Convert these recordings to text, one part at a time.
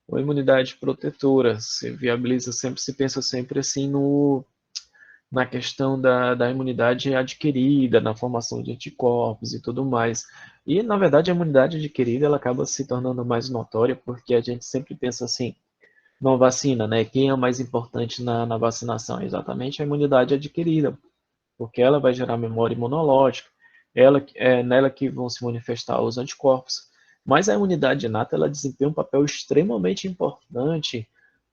ou imunidade protetora. Se viabiliza sempre, se pensa sempre assim na questão da imunidade adquirida, na formação de anticorpos e tudo mais. E, na verdade, a imunidade adquirida ela acaba se tornando mais notória, porque a gente sempre pensa assim, numa vacina, né? Quem é o mais importante na vacinação? Exatamente a imunidade adquirida, porque ela vai gerar memória imunológica, é nela que vão se manifestar os anticorpos. Mas a imunidade inata ela desempenha um papel extremamente importante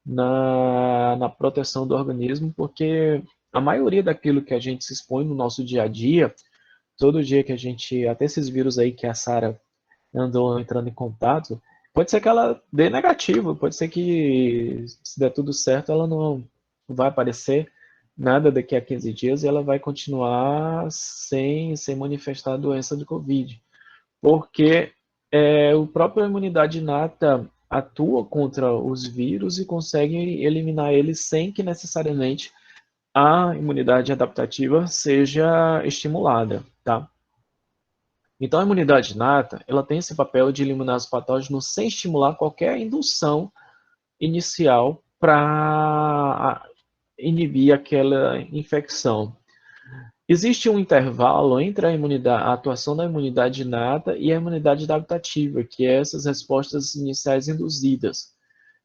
na proteção do organismo, porque a maioria daquilo que a gente se expõe no nosso dia a dia, todo dia que a gente, até esses vírus aí que a Sara andou entrando em contato, pode ser que ela dê negativo, pode ser que se der tudo certo ela não vai aparecer nada daqui a 15 dias e ela vai continuar sem manifestar a doença do Covid. Porque o próprio imunidade inata atua contra os vírus e consegue eliminar eles sem que necessariamente a imunidade adaptativa seja estimulada, tá? Então, a imunidade inata, ela tem esse papel de eliminar os patógenos sem estimular qualquer indução inicial para inibir aquela infecção. Existe um intervalo entre a atuação da imunidade inata e a imunidade adaptativa, que é essas respostas iniciais induzidas.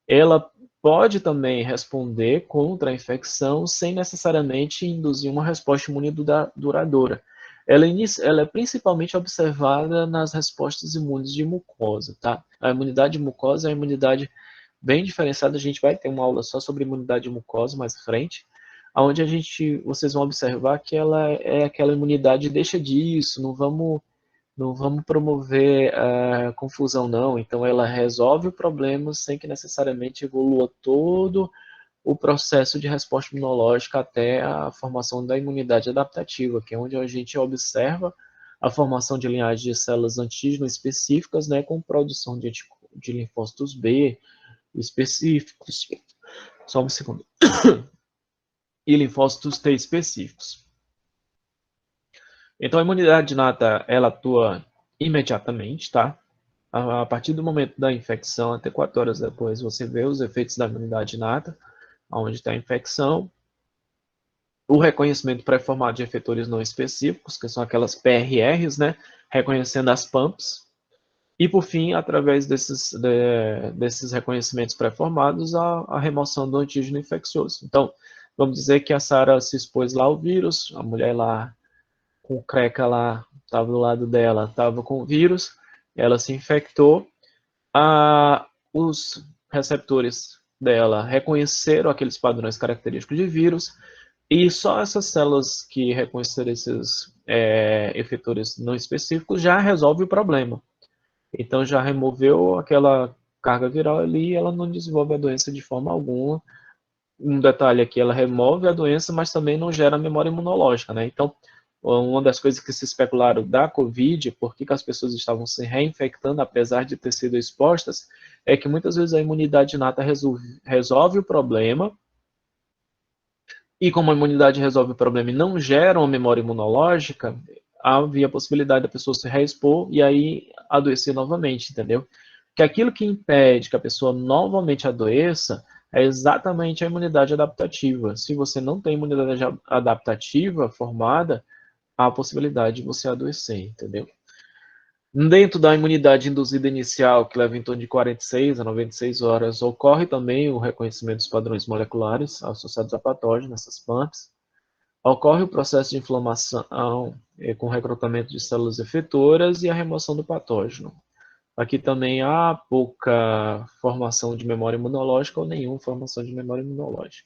Ela pode também responder contra a infecção sem necessariamente induzir uma resposta imune duradoura. Ela é principalmente observada nas respostas imunes de mucosa, tá? A imunidade de mucosa é uma imunidade bem diferenciada. A gente vai ter uma aula só sobre imunidade de mucosa mais à frente, onde vocês vão observar que ela é aquela imunidade deixa disso, não vamos promover confusão, não. Então, ela resolve o problema sem que necessariamente evolua todo o processo de resposta imunológica até a formação da imunidade adaptativa, que é onde a gente observa a formação de linhagens de células antígeno específicas, né, com produção de linfócitos B específicos, só um segundo, e linfócitos T específicos. Então, a imunidade inata, ela atua imediatamente, tá? A partir do momento da infecção, até 4 horas depois, você vê os efeitos da imunidade inata, onde está a infecção, o reconhecimento pré-formado de efetores não específicos, que são aquelas PRRs, né? Reconhecendo as PAMPs, e, por fim, através desses reconhecimentos pré-formados, a remoção do antígeno infeccioso. Então, vamos dizer que a Sara se expôs lá ao vírus, a mulher lá com o creca lá, estava do lado dela, estava com o vírus, ela se infectou, os receptores dela reconheceram aqueles padrões característicos de vírus, e só essas células que reconheceram esses efetores não específicos já resolve o problema. Então já removeu aquela carga viral ali e ela não desenvolve a doença de forma alguma. Um detalhe aqui, ela remove a doença, mas também não gera memória imunológica, né? Então, uma das coisas que se especularam da Covid, por que as pessoas estavam se reinfectando, apesar de ter sido expostas, é que muitas vezes a imunidade inata resolve o problema, e como a imunidade resolve o problema e não gera uma memória imunológica, havia a possibilidade da pessoa se reexpor e aí adoecer novamente, entendeu? Que aquilo que impede que a pessoa novamente adoeça é exatamente a imunidade adaptativa. Se você não tem imunidade adaptativa formada, há a possibilidade de você adoecer, entendeu? Dentro da imunidade induzida inicial, que leva em torno de 46 a 96 horas, ocorre também o reconhecimento dos padrões moleculares associados a patógenos, essas PAMPs. Ocorre o processo de inflamação com recrutamento de células efetoras e a remoção do patógeno. Aqui também há pouca formação de memória imunológica ou nenhuma formação de memória imunológica.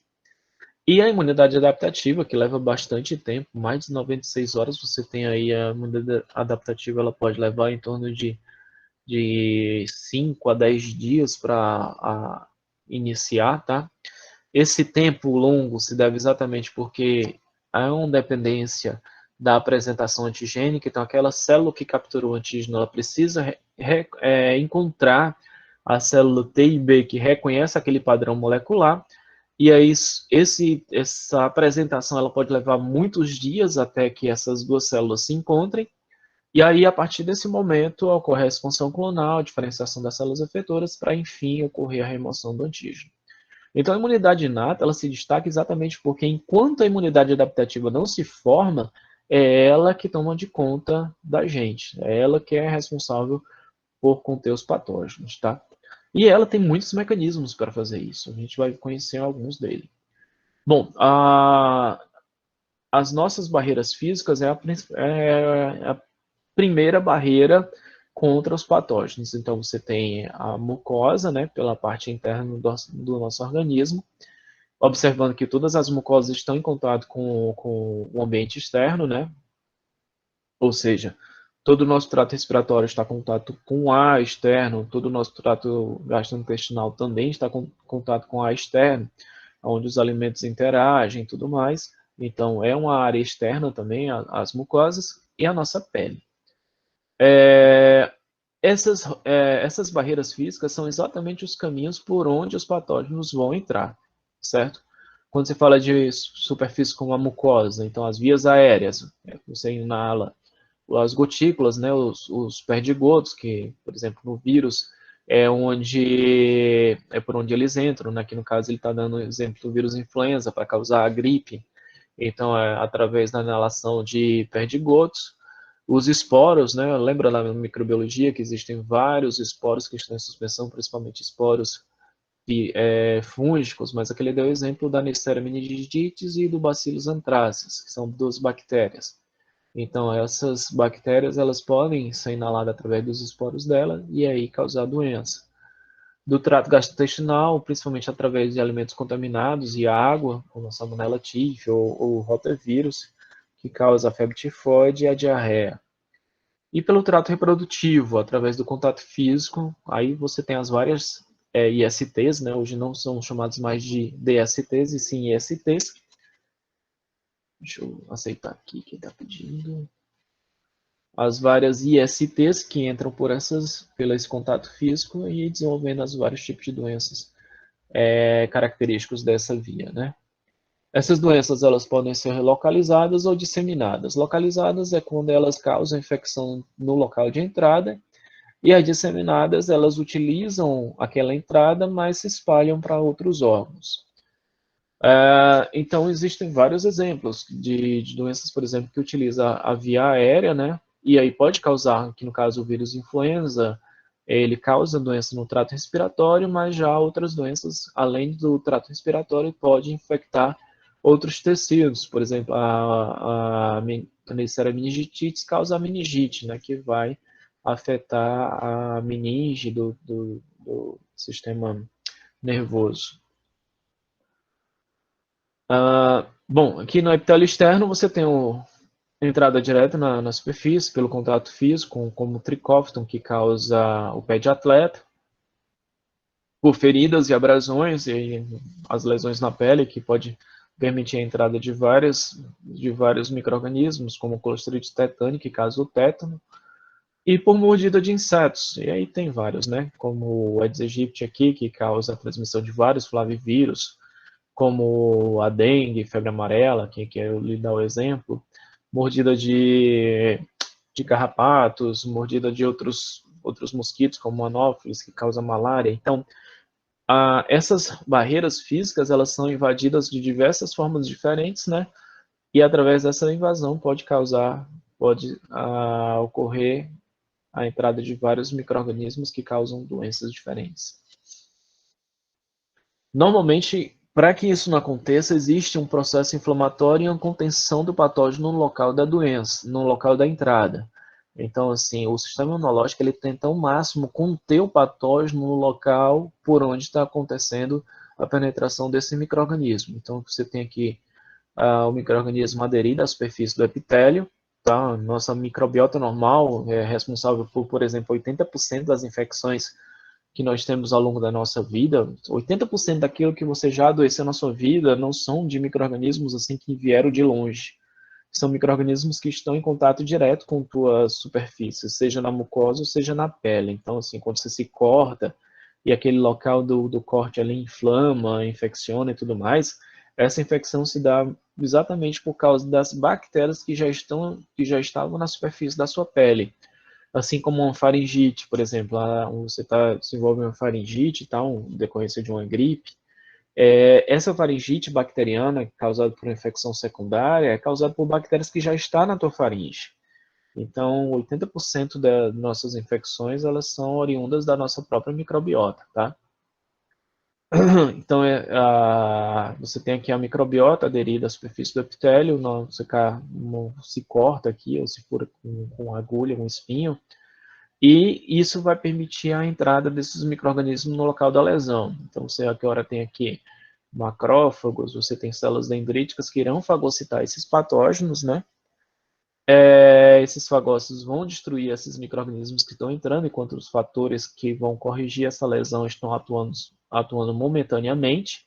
E a imunidade adaptativa, que leva bastante tempo, mais de 96 horas, você tem aí a imunidade adaptativa, ela pode levar em torno de 5 a 10 dias para iniciar, tá? Esse tempo longo se deve exatamente porque há uma dependência da apresentação antigênica, então aquela célula que capturou o antígeno, ela precisa encontrar a célula T e B que reconhece aquele padrão molecular, e aí essa apresentação ela pode levar muitos dias até que essas duas células se encontrem, E aí, a partir desse momento, ocorre a expansão clonal, a diferenciação das células efetoras, para, enfim, ocorrer a remoção do antígeno. Então, a imunidade inata, ela se destaca exatamente porque, enquanto a imunidade adaptativa não se forma, é ela que toma de conta da gente, é ela que é responsável por conter os patógenos, tá? E ela tem muitos mecanismos para fazer isso, a gente vai conhecer alguns deles. Bom, as nossas barreiras físicas é a primeira barreira contra os patógenos. Então, você tem a mucosa, né, pela parte interna do nosso organismo, observando que todas as mucosas estão em contato com o ambiente externo, né? Ou seja, todo o nosso trato respiratório está em contato com o ar externo, todo o nosso trato gastrointestinal também está em contato com o ar externo, onde os alimentos interagem e tudo mais. Então, é uma área externa também, as mucosas, e a nossa pele. Essas barreiras físicas são exatamente os caminhos por onde os patógenos vão entrar, certo? Quando você fala de superfície como a mucosa, então as vias aéreas, você inala as gotículas, né, os perdigotos, que, por exemplo, no vírus é por onde eles entram, né? Aqui no caso ele está dando o exemplo do vírus influenza para causar a gripe, então é através da inalação de perdigotos. Os esporos, né? Lembra lá na microbiologia que existem vários esporos que estão em suspensão, principalmente esporos fúngicos, mas aqui ele deu o exemplo da Neisseria meningitis e do Bacillus anthracis, que são duas bactérias. Então, essas bactérias elas podem ser inaladas através dos esporos dela e aí causar doença. Do trato gastrointestinal, principalmente através de alimentos contaminados e água, como a Salmonella typhi ou o rotavírus, que causa a febre tifoide e a diarreia. E pelo trato reprodutivo, através do contato físico, aí você tem as várias ISTs, né? Hoje não são chamados mais de DSTs, e sim ISTs. Deixa eu aceitar aqui quem está pedindo. As várias ISTs que entram por pelo esse contato físico e desenvolvendo os vários tipos de doenças característicos dessa via, né? Essas doenças elas podem ser localizadas ou disseminadas. Localizadas é quando elas causam infecção no local de entrada, e as disseminadas elas utilizam aquela entrada, mas se espalham para outros órgãos. Então existem vários exemplos de doenças, por exemplo, que utilizam a via aérea, né? E aí pode causar, aqui no caso o vírus influenza, ele causa doença no trato respiratório, mas já outras doenças, além do trato respiratório, pode infectar outros tecidos. Por exemplo, a Neisseria meningitidis causa a meningite, né, que vai afetar a meninge do sistema nervoso. Bom, aqui no epitélio externo você tem a entrada direta na superfície, pelo contato físico, como o tricófton, que causa o pé de atleta, por feridas e abrasões e as lesões na pele, que pode permitir a entrada de vários micro-organismos, como o Clostridium tetani, que causa o tétano, e por mordida de insetos. E aí tem vários, né? Como o Aedes aegypti aqui, que causa a transmissão de vários flavivírus, como a dengue, febre amarela, que eu lhe dar o exemplo, mordida de carrapatos, mordida de outros mosquitos, como o anófilis, que causa malária. Então, essas barreiras físicas, elas são invadidas de diversas formas diferentes, né? E através dessa invasão pode ocorrer a entrada de vários micro-organismos que causam doenças diferentes. Normalmente, para que isso não aconteça, existe um processo inflamatório e uma contenção do patógeno no local da doença, no local da entrada. Então, assim, o sistema imunológico ele tenta ao máximo conter o patógeno no local por onde está acontecendo a penetração desse micro-organismo. Então, você tem aqui o micro-organismo aderido à superfície do epitélio, tá? Nossa microbiota normal é responsável por exemplo, 80% das infecções que nós temos ao longo da nossa vida. 80% daquilo que você já adoeceu na sua vida não são de micro-organismos assim que vieram de longe. São micro-organismos que estão em contato direto com tuas superfícies, seja na mucosa ou seja na pele. Então, assim, quando você se corta e aquele local do corte ali inflama, infecciona e tudo mais, essa infecção se dá exatamente por causa das bactérias que já estavam na superfície da sua pele. Assim como uma faringite, por exemplo, você desenvolve uma faringite, tal, decorrência de uma gripe. Essa faringite bacteriana, causada por infecção secundária, é causada por bactérias que já estão na tua faringe. Então, 80% das nossas infecções, elas são oriundas da nossa própria microbiota, tá? Então, você tem aqui a microbiota aderida à superfície do epitélio, não se corta aqui, ou se fura com agulha, com espinho, e isso vai permitir a entrada desses micro-organismos no local da lesão. Então, você agora tem aqui macrófagos, você tem células dendríticas que irão fagocitar esses patógenos, né? Esses fagócitos vão destruir esses micro-organismos que estão entrando, enquanto os fatores que vão corrigir essa lesão estão atuando momentaneamente.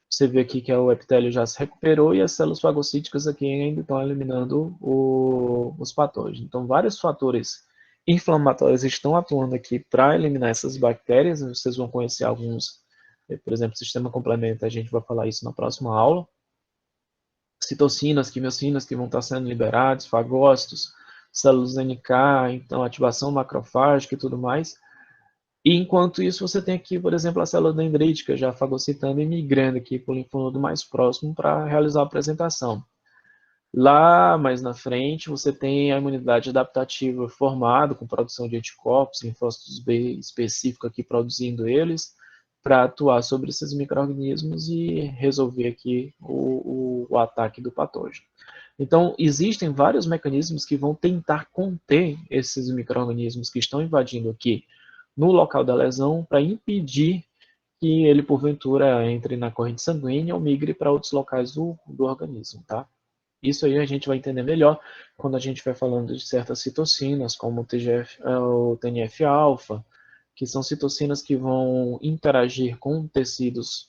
Você vê aqui que o epitélio já se recuperou e as células fagocíticas aqui ainda estão eliminando os patógenos. Então, vários fatores inflamatórios estão atuando aqui para eliminar essas bactérias. Vocês vão conhecer alguns, por exemplo, sistema complementar, a gente vai falar isso na próxima aula. Citocinas, quimiocinas que vão estar sendo liberados, fagócitos, células NK, então ativação macrofágica e tudo mais. E enquanto isso, você tem aqui, por exemplo, a célula dendrítica já fagocitando e migrando aqui para o linfonodo mais próximo para realizar a apresentação. Lá mais na frente, você tem a imunidade adaptativa formada com produção de anticorpos, linfócitos B específico aqui produzindo eles, para atuar sobre esses micro-organismos e resolver aqui o ataque do patógeno. Então, existem vários mecanismos que vão tentar conter esses micro-organismos que estão invadindo aqui no local da lesão para impedir que ele, porventura, entre na corrente sanguínea ou migre para outros locais do organismo, tá? Isso aí a gente vai entender melhor quando a gente vai falando de certas citocinas, como o TNF-alfa, que são citocinas que vão interagir com tecidos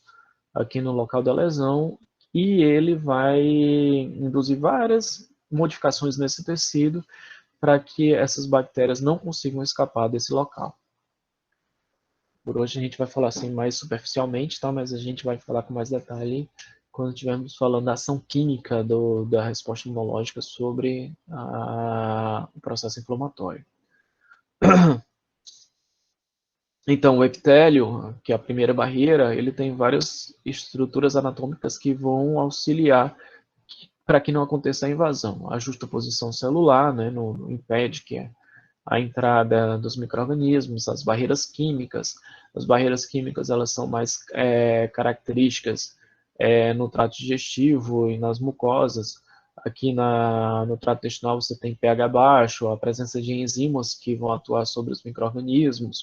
aqui no local da lesão e ele vai induzir várias modificações nesse tecido para que essas bactérias não consigam escapar desse local. Por hoje a gente vai falar assim mais superficialmente, tá? Mas a gente vai falar com mais detalhe quando estivermos falando da ação química da resposta imunológica sobre o processo inflamatório. Então, o epitélio, que é a primeira barreira, ele tem várias estruturas anatômicas que vão auxiliar para que não aconteça a invasão. A justaposição celular, né, impede que a entrada dos micro-organismos, as barreiras químicas. As barreiras químicas elas são mais características no trato digestivo e nas mucosas. Aqui no trato intestinal você tem pH baixo, a presença de enzimas que vão atuar sobre os micro-organismos.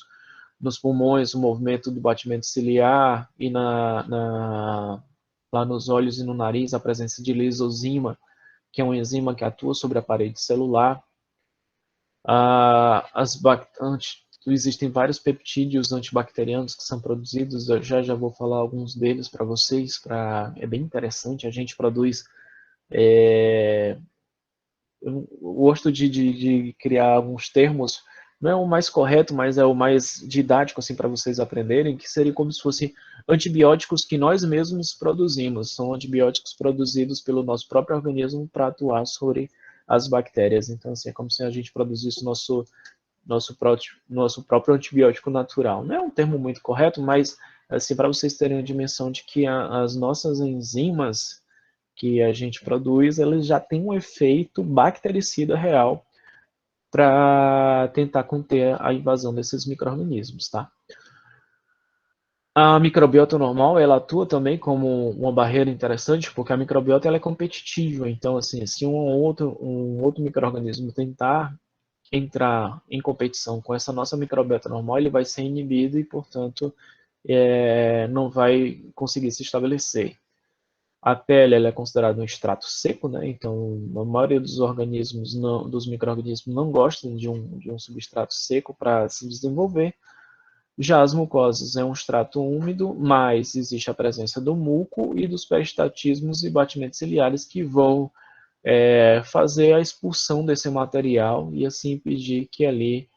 Nos pulmões, o movimento do batimento ciliar e lá nos olhos e no nariz, a presença de lisozima, que é uma enzima que atua sobre a parede celular. Existem vários peptídeos antibacterianos que são produzidos, eu já vou falar alguns deles para vocês, é bem interessante, a gente produz, eu gosto de criar alguns termos, não é o mais correto, mas é o mais didático assim, para vocês aprenderem, que seria como se fossem antibióticos que nós mesmos produzimos, são antibióticos produzidos pelo nosso próprio organismo para atuar sobre as bactérias, então assim, é como se a gente produzisse nosso próprio antibiótico natural. Não é um termo muito correto, mas assim, para vocês terem uma dimensão de que as nossas enzimas que a gente produz, elas já têm um efeito bactericida real para tentar conter a invasão desses micro-organismos, tá? A microbiota normal, ela atua também como uma barreira interessante, porque a microbiota ela é competitiva, então assim, se um outro micro-organismo tentar entrar em competição com essa nossa microbiota normal, ele vai ser inibido e, portanto, não vai conseguir se estabelecer. A pele ela é considerada um extrato seco, né? Então, a maioria dos organismos, dos micro-organismos, não gostam de um substrato seco para se desenvolver. Já as mucosas é um extrato úmido, mas existe a presença do muco e dos peristatismos e batimentos ciliares que vão fazer a expulsão desse material e assim impedir que ali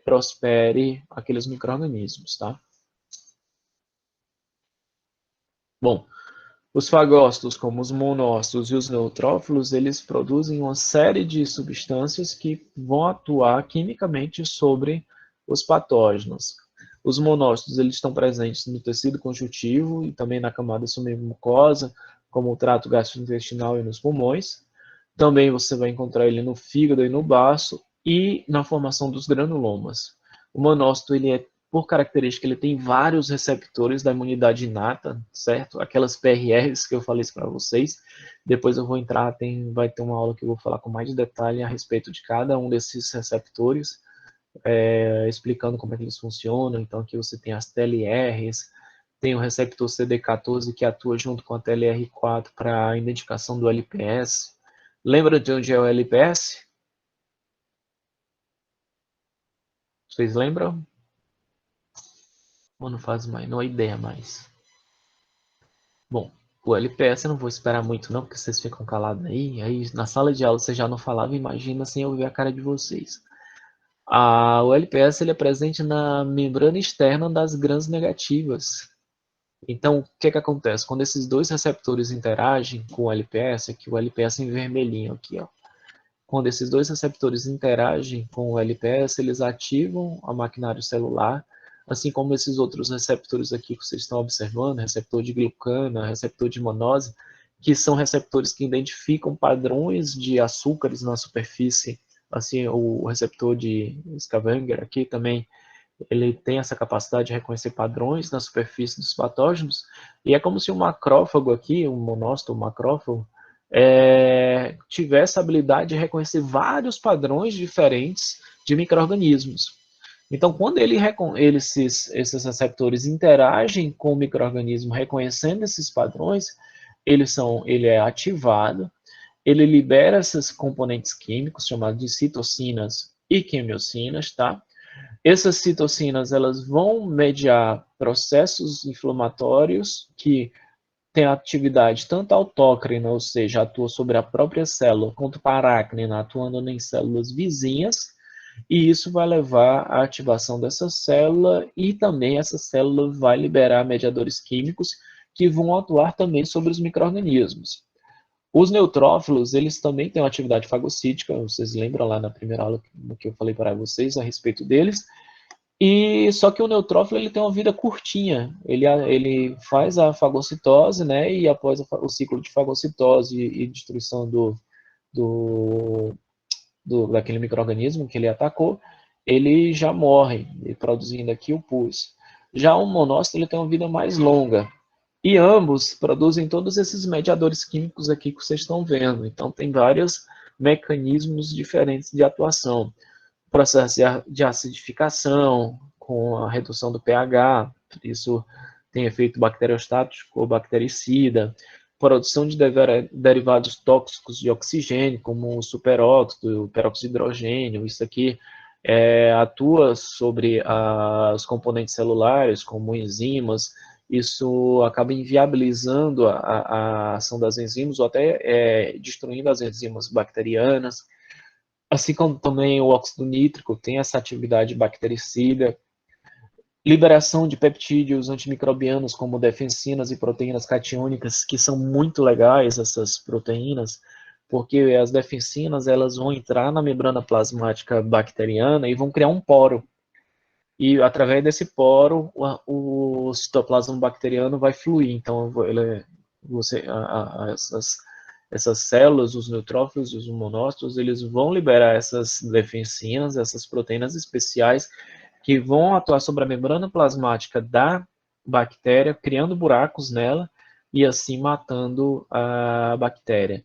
prospere aqueles micro-organismos, tá? Bom, Os fagócitos, como os monócitos e os neutrófilos, eles produzem uma série de substâncias que vão atuar quimicamente sobre os patógenos. Os monócitos, eles estão presentes no tecido conjuntivo e também na camada submucosa, como o trato gastrointestinal e nos pulmões. Também você vai encontrar ele no fígado e no baço e na formação dos granulomas. O monócito, ele é, por característica, ele tem vários receptores da imunidade inata, certo? Aquelas PRRs que eu falei para vocês. Depois eu vou entrar, vai ter uma aula que eu vou falar com mais detalhe a respeito de cada um desses receptores, explicando como é que eles funcionam. Então aqui você tem as TLRs, tem o receptor CD14 que atua junto com a TLR4 para a identificação do LPS. Lembra de onde é o LPS? Vocês lembram? Ou não faz mais? Não há ideia mais. Bom, o LPS eu não vou esperar muito não, porque vocês ficam calados aí na sala de aula você já não falava, imagina sem eu ver a cara de vocês. O LPS ele é presente na membrana externa das grãs negativas. Então, o que acontece? Quando esses dois receptores interagem com o LPS, aqui o LPS em vermelhinho aqui, ó. Quando esses dois receptores interagem com o LPS, eles ativam a maquinário celular, assim como esses outros receptores aqui que vocês estão observando, receptor de glucana, receptor de manose, que são receptores que identificam padrões de açúcares na superfície, assim, o receptor de Scavenger aqui também, ele tem essa capacidade de reconhecer padrões na superfície dos patógenos, e é como se um macrófago aqui, um monócito, um macrófago, tivesse a habilidade de reconhecer vários padrões diferentes de micro-organismos. Então, quando esses receptores interagem com o micro-organismo reconhecendo esses padrões, ele é ativado, ele libera esses componentes químicos chamados de citocinas e quimiocinas, tá? Essas citocinas elas vão mediar processos inflamatórios que têm atividade tanto autócrina, ou seja, atua sobre a própria célula, quanto parácrina, atuando em células vizinhas, e isso vai levar à ativação dessa célula e também essa célula vai liberar mediadores químicos que vão atuar também sobre os micro-organismos. Os neutrófilos, eles também têm uma atividade fagocítica, vocês lembram lá na primeira aula que eu falei para vocês a respeito deles, e só que o neutrófilo ele tem uma vida curtinha. Ele faz a fagocitose, né? E após o ciclo de fagocitose e destruição do, daquele micro-organismo que ele atacou, ele já morre, produzindo aqui o pus. Já o monócito ele tem uma vida mais longa. E ambos produzem todos esses mediadores químicos aqui que vocês estão vendo. Então tem vários mecanismos diferentes de atuação, processo de acidificação, com a redução do pH, isso tem efeito bacteriostático ou bactericida, produção de derivados tóxicos de oxigênio, como o superóxido, o peróxido de hidrogênio, isso aqui atua sobre os componentes celulares, como enzimas, isso acaba inviabilizando a ação das enzimas ou até destruindo as enzimas bacterianas, assim como também o óxido nítrico tem essa atividade bactericida, liberação de peptídeos antimicrobianos como defensinas e proteínas catiônicas, que são muito legais essas proteínas, porque as defensinas elas vão entrar na membrana plasmática bacteriana e vão criar um poro. E através desse poro, o citoplasma bacteriano vai fluir. Então, essas células, os neutrófilos, os monócitos, eles vão liberar essas defensinas, essas proteínas especiais que vão atuar sobre a membrana plasmática da bactéria, criando buracos nela e assim matando a bactéria.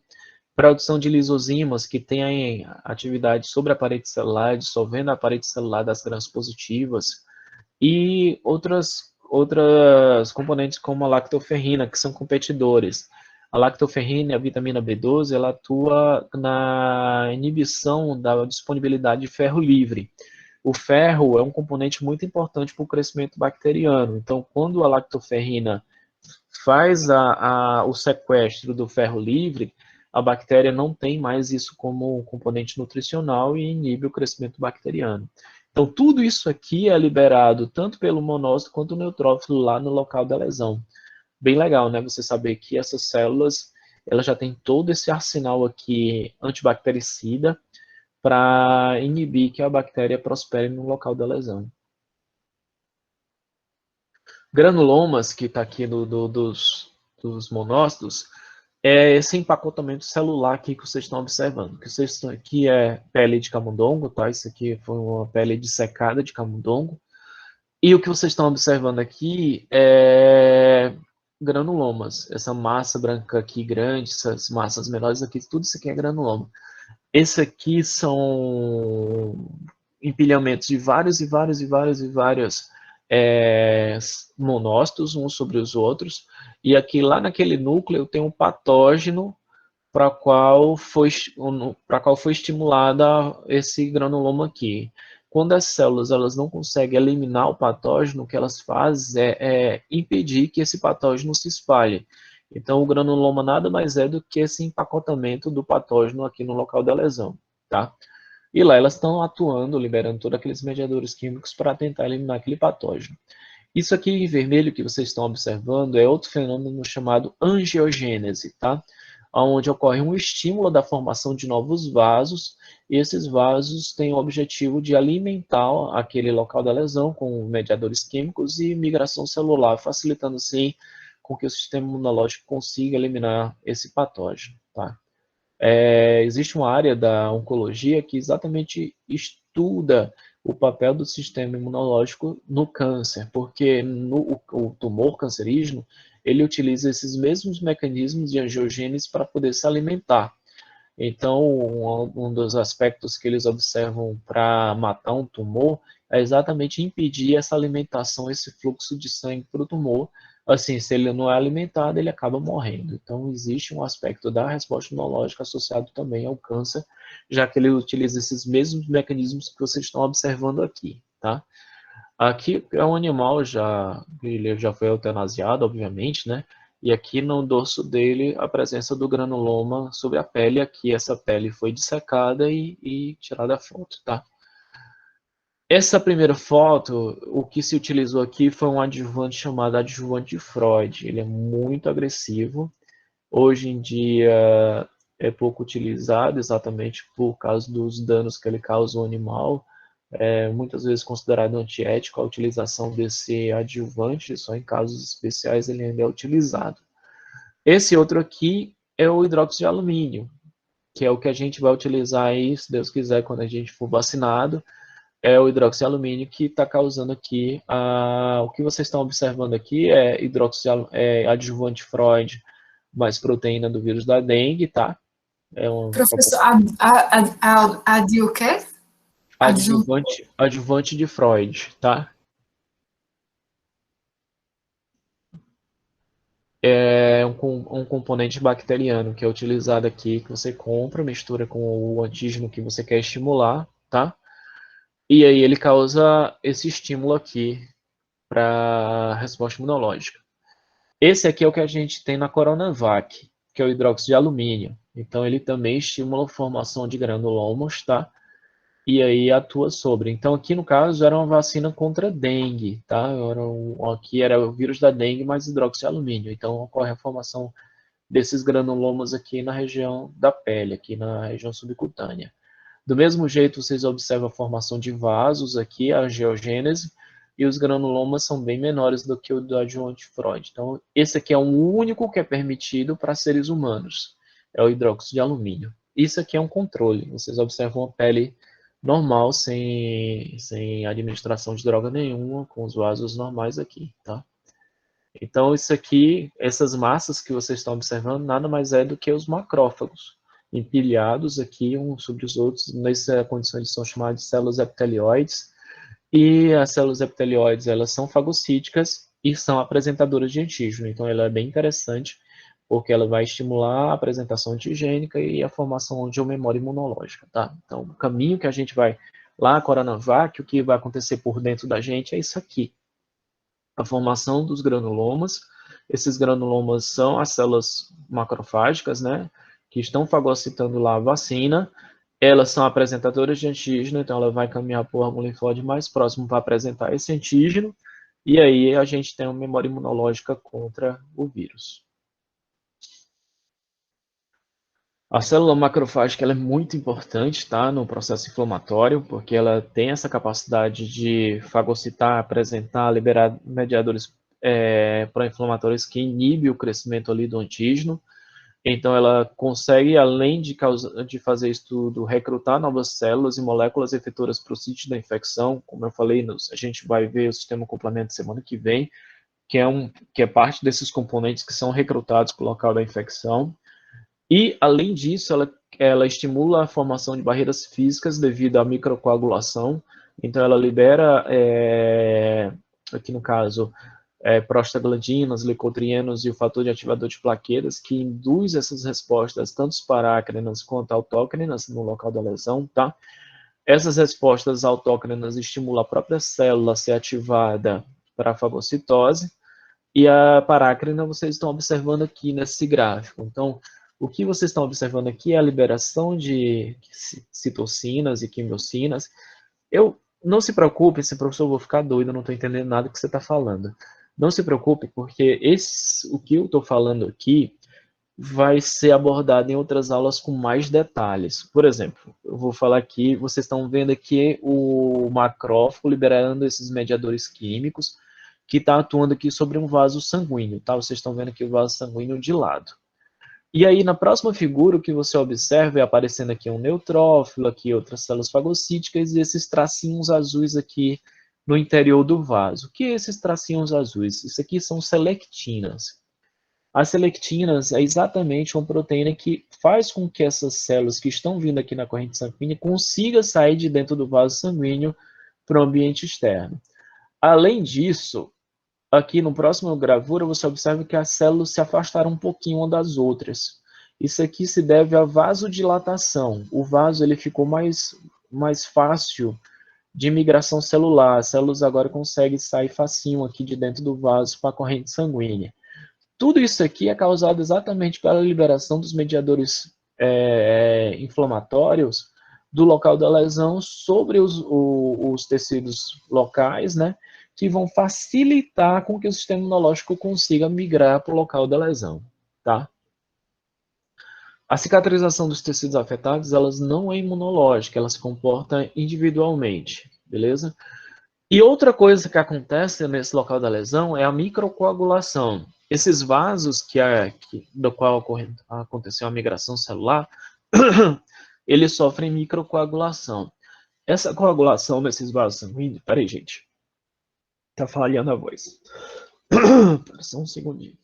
Produção de lisozimas que têm atividade sobre a parede celular, dissolvendo a parede celular das grãs positivas, e outras componentes como a lactoferrina, que são competidores. A lactoferrina e a vitamina B12, ela atua na inibição da disponibilidade de ferro livre. O ferro é um componente muito importante para o crescimento bacteriano. Então, quando a lactoferrina faz o sequestro do ferro livre, a bactéria não tem mais isso como componente nutricional e inibe o crescimento bacteriano. Então, tudo isso aqui é liberado tanto pelo monócito quanto o neutrófilo lá no local da lesão. bem legal, né? Você saber que essas células, elas já têm todo esse arsenal aqui antibactericida para inibir que a bactéria prospere no local da lesão. Granulomas, que está aqui dos monócitos, é esse empacotamento celular aqui que vocês estão observando. Que vocês estão aqui é pele de camundongo, tá? Isso aqui foi uma pele dissecada de camundongo. E o que vocês estão observando aqui é granulomas. Essa massa branca aqui grande, essas massas menores aqui, tudo isso aqui é granuloma. Esse aqui são empilhamentos de vários monócitos, uns sobre os outros. E aqui lá naquele núcleo tem um patógeno para qual foi estimulada esse granuloma aqui. Quando as células elas não conseguem eliminar o patógeno, o que elas fazem é impedir que esse patógeno se espalhe. Então, o granuloma nada mais é do que esse empacotamento do patógeno aqui no local da lesão, tá? E lá elas estão atuando, liberando todos aqueles mediadores químicos para tentar eliminar aquele patógeno. Isso aqui em vermelho que vocês estão observando é outro fenômeno chamado angiogênese, tá? Onde ocorre um estímulo da formação de novos vasos, e esses vasos têm o objetivo de alimentar aquele local da lesão com mediadores químicos e migração celular, facilitando assim com que o sistema imunológico consiga eliminar esse patógeno, tá? Existe uma área da oncologia que exatamente estuda o papel do sistema imunológico no câncer, porque o tumor cancerígeno, ele utiliza esses mesmos mecanismos de angiogênese para poder se alimentar. Então, um dos aspectos que eles observam para matar um tumor é exatamente impedir essa alimentação, esse fluxo de sangue para o tumor. Assim, se ele não é alimentado, ele acaba morrendo. Então, existe um aspecto da resposta imunológica associado também ao câncer, já que ele utiliza esses mesmos mecanismos que vocês estão observando aqui, tá? Aqui é um animal ele já foi eutanasiado, obviamente, né? E aqui no dorso dele a presença do granuloma sobre a pele. Aqui essa pele foi dissecada e tirada a foto, tá? Essa primeira foto, o que se utilizou aqui foi um adjuvante chamado adjuvante de Freud. Ele é muito agressivo. Hoje em dia é pouco utilizado exatamente por causa dos danos que ele causa ao animal. É muitas vezes considerado antiético a utilização desse adjuvante, só em casos especiais ele ainda é utilizado. Esse outro aqui é o hidróxido de alumínio, que é o que a gente vai utilizar aí, se Deus quiser, quando a gente for vacinado. É o hidróxido de alumínio que está causando aqui, o que vocês estão observando aqui é adjuvante Freud mais proteína do vírus da dengue, tá? É uma Professor, adi o quê? adjuvante de Freud, tá? É um componente bacteriano que é utilizado aqui, que você compra, mistura com o antígeno que você quer estimular, tá? E aí ele causa esse estímulo aqui para resposta imunológica. Esse aqui é o que a gente tem na Coronavac, que é o hidróxido de alumínio. Então ele também estimula a formação de granulomas, tá? E aí atua sobre. Então aqui no caso era uma vacina contra dengue, tá? Aqui era o vírus da dengue mais hidróxido de alumínio. Então ocorre a formação desses granulomas aqui na região da pele, aqui na região subcutânea. Do mesmo jeito, vocês observam a formação de vasos aqui, a angiogênese, e os granulomas são bem menores do que o do adjuvante Freud. Então, esse aqui é o único que é permitido para seres humanos, é o hidróxido de alumínio. Isso aqui é um controle, vocês observam a pele normal, sem administração de droga nenhuma, com os vasos normais aqui, tá? Então, isso aqui, essas massas que vocês estão observando, nada mais é do que os macrófagos, empilhados aqui uns sobre os outros. Nessa condição, eles são chamados de células epitelioides. E as células epitelioides, elas são fagocíticas e são apresentadoras de antígeno. Então, ela é bem interessante, porque ela vai estimular a apresentação antigênica e a formação de uma memória imunológica, tá? Então, o caminho que a gente vai lá, a Coronavac, o que vai acontecer por dentro da gente é isso aqui. A formação dos granulomas. Esses granulomas são as células macrofágicas, né, que estão fagocitando lá a vacina. Elas são apresentadoras de antígeno, então ela vai caminhar para o órgão linfóide mais próximo para apresentar esse antígeno, E aí a gente tem uma memória imunológica contra o vírus. A célula macrofágica ela é muito importante, tá, no processo inflamatório, porque ela tem essa capacidade de fagocitar, apresentar, liberar mediadores pró-inflamatórios que inibem o crescimento ali do antígeno. Então, ela consegue, além de fazer estudo, recrutar novas células e moléculas efetoras para o sítio da infecção. Como eu falei, a gente vai ver o sistema complemento semana que vem, que é parte desses componentes que são recrutados para o local da infecção. E, além disso, ela estimula a formação de barreiras físicas devido à microcoagulação. Então, ela libera, aqui no caso, prostaglandinas, leucotrienos e o fator de ativador de plaquetas, que induz essas respostas, tanto parácrinas quanto autócrinas, no local da lesão, tá? Essas respostas autócrinas estimulam a própria célula a ser ativada para a fagocitose, e a parácrina vocês estão observando aqui nesse gráfico. Então, o que vocês estão observando aqui é a liberação de citocinas e quimiocinas. Não se preocupe, se professor, eu vou ficar doido, eu não estou entendendo nada que você está falando. Não se preocupe, porque o que eu estou falando aqui vai ser abordado em outras aulas com mais detalhes. Por exemplo, eu vou falar aqui, vocês estão vendo aqui o macrófago liberando esses mediadores químicos, que está atuando aqui sobre um vaso sanguíneo, tá? Vocês estão vendo aqui o vaso sanguíneo de lado. E aí, na próxima figura, o que você observa é aparecendo aqui um neutrófilo, aqui outras células fagocíticas e esses tracinhos azuis aqui no interior do vaso. O que é esses tracinhos azuis? Isso aqui são selectinas. As selectinas é exatamente uma proteína que faz com que essas células que estão vindo aqui na corrente sanguínea consigam sair de dentro do vaso sanguíneo para o ambiente externo. Além disso, aqui no próximo gravura, você observa que as células se afastaram um pouquinho umas das outras. Isso aqui se deve à vasodilatação. O vaso ele ficou mais fácil de migração celular. As células agora conseguem sair facinho aqui de dentro do vaso para a corrente sanguínea. Tudo isso aqui é causado exatamente pela liberação dos mediadores inflamatórios do local da lesão sobre os tecidos locais, né, que vão facilitar com que o sistema imunológico consiga migrar para o local da lesão, tá? A cicatrização dos tecidos afetados, elas não é imunológica, ela se comporta individualmente, beleza? E outra coisa que acontece nesse local da lesão é a microcoagulação. Esses vasos do qual aconteceu a migração celular, eles sofrem microcoagulação. Essa coagulação nesses vasos sanguíneos... Peraí, gente. Tá falhando a voz. Só um segundinho.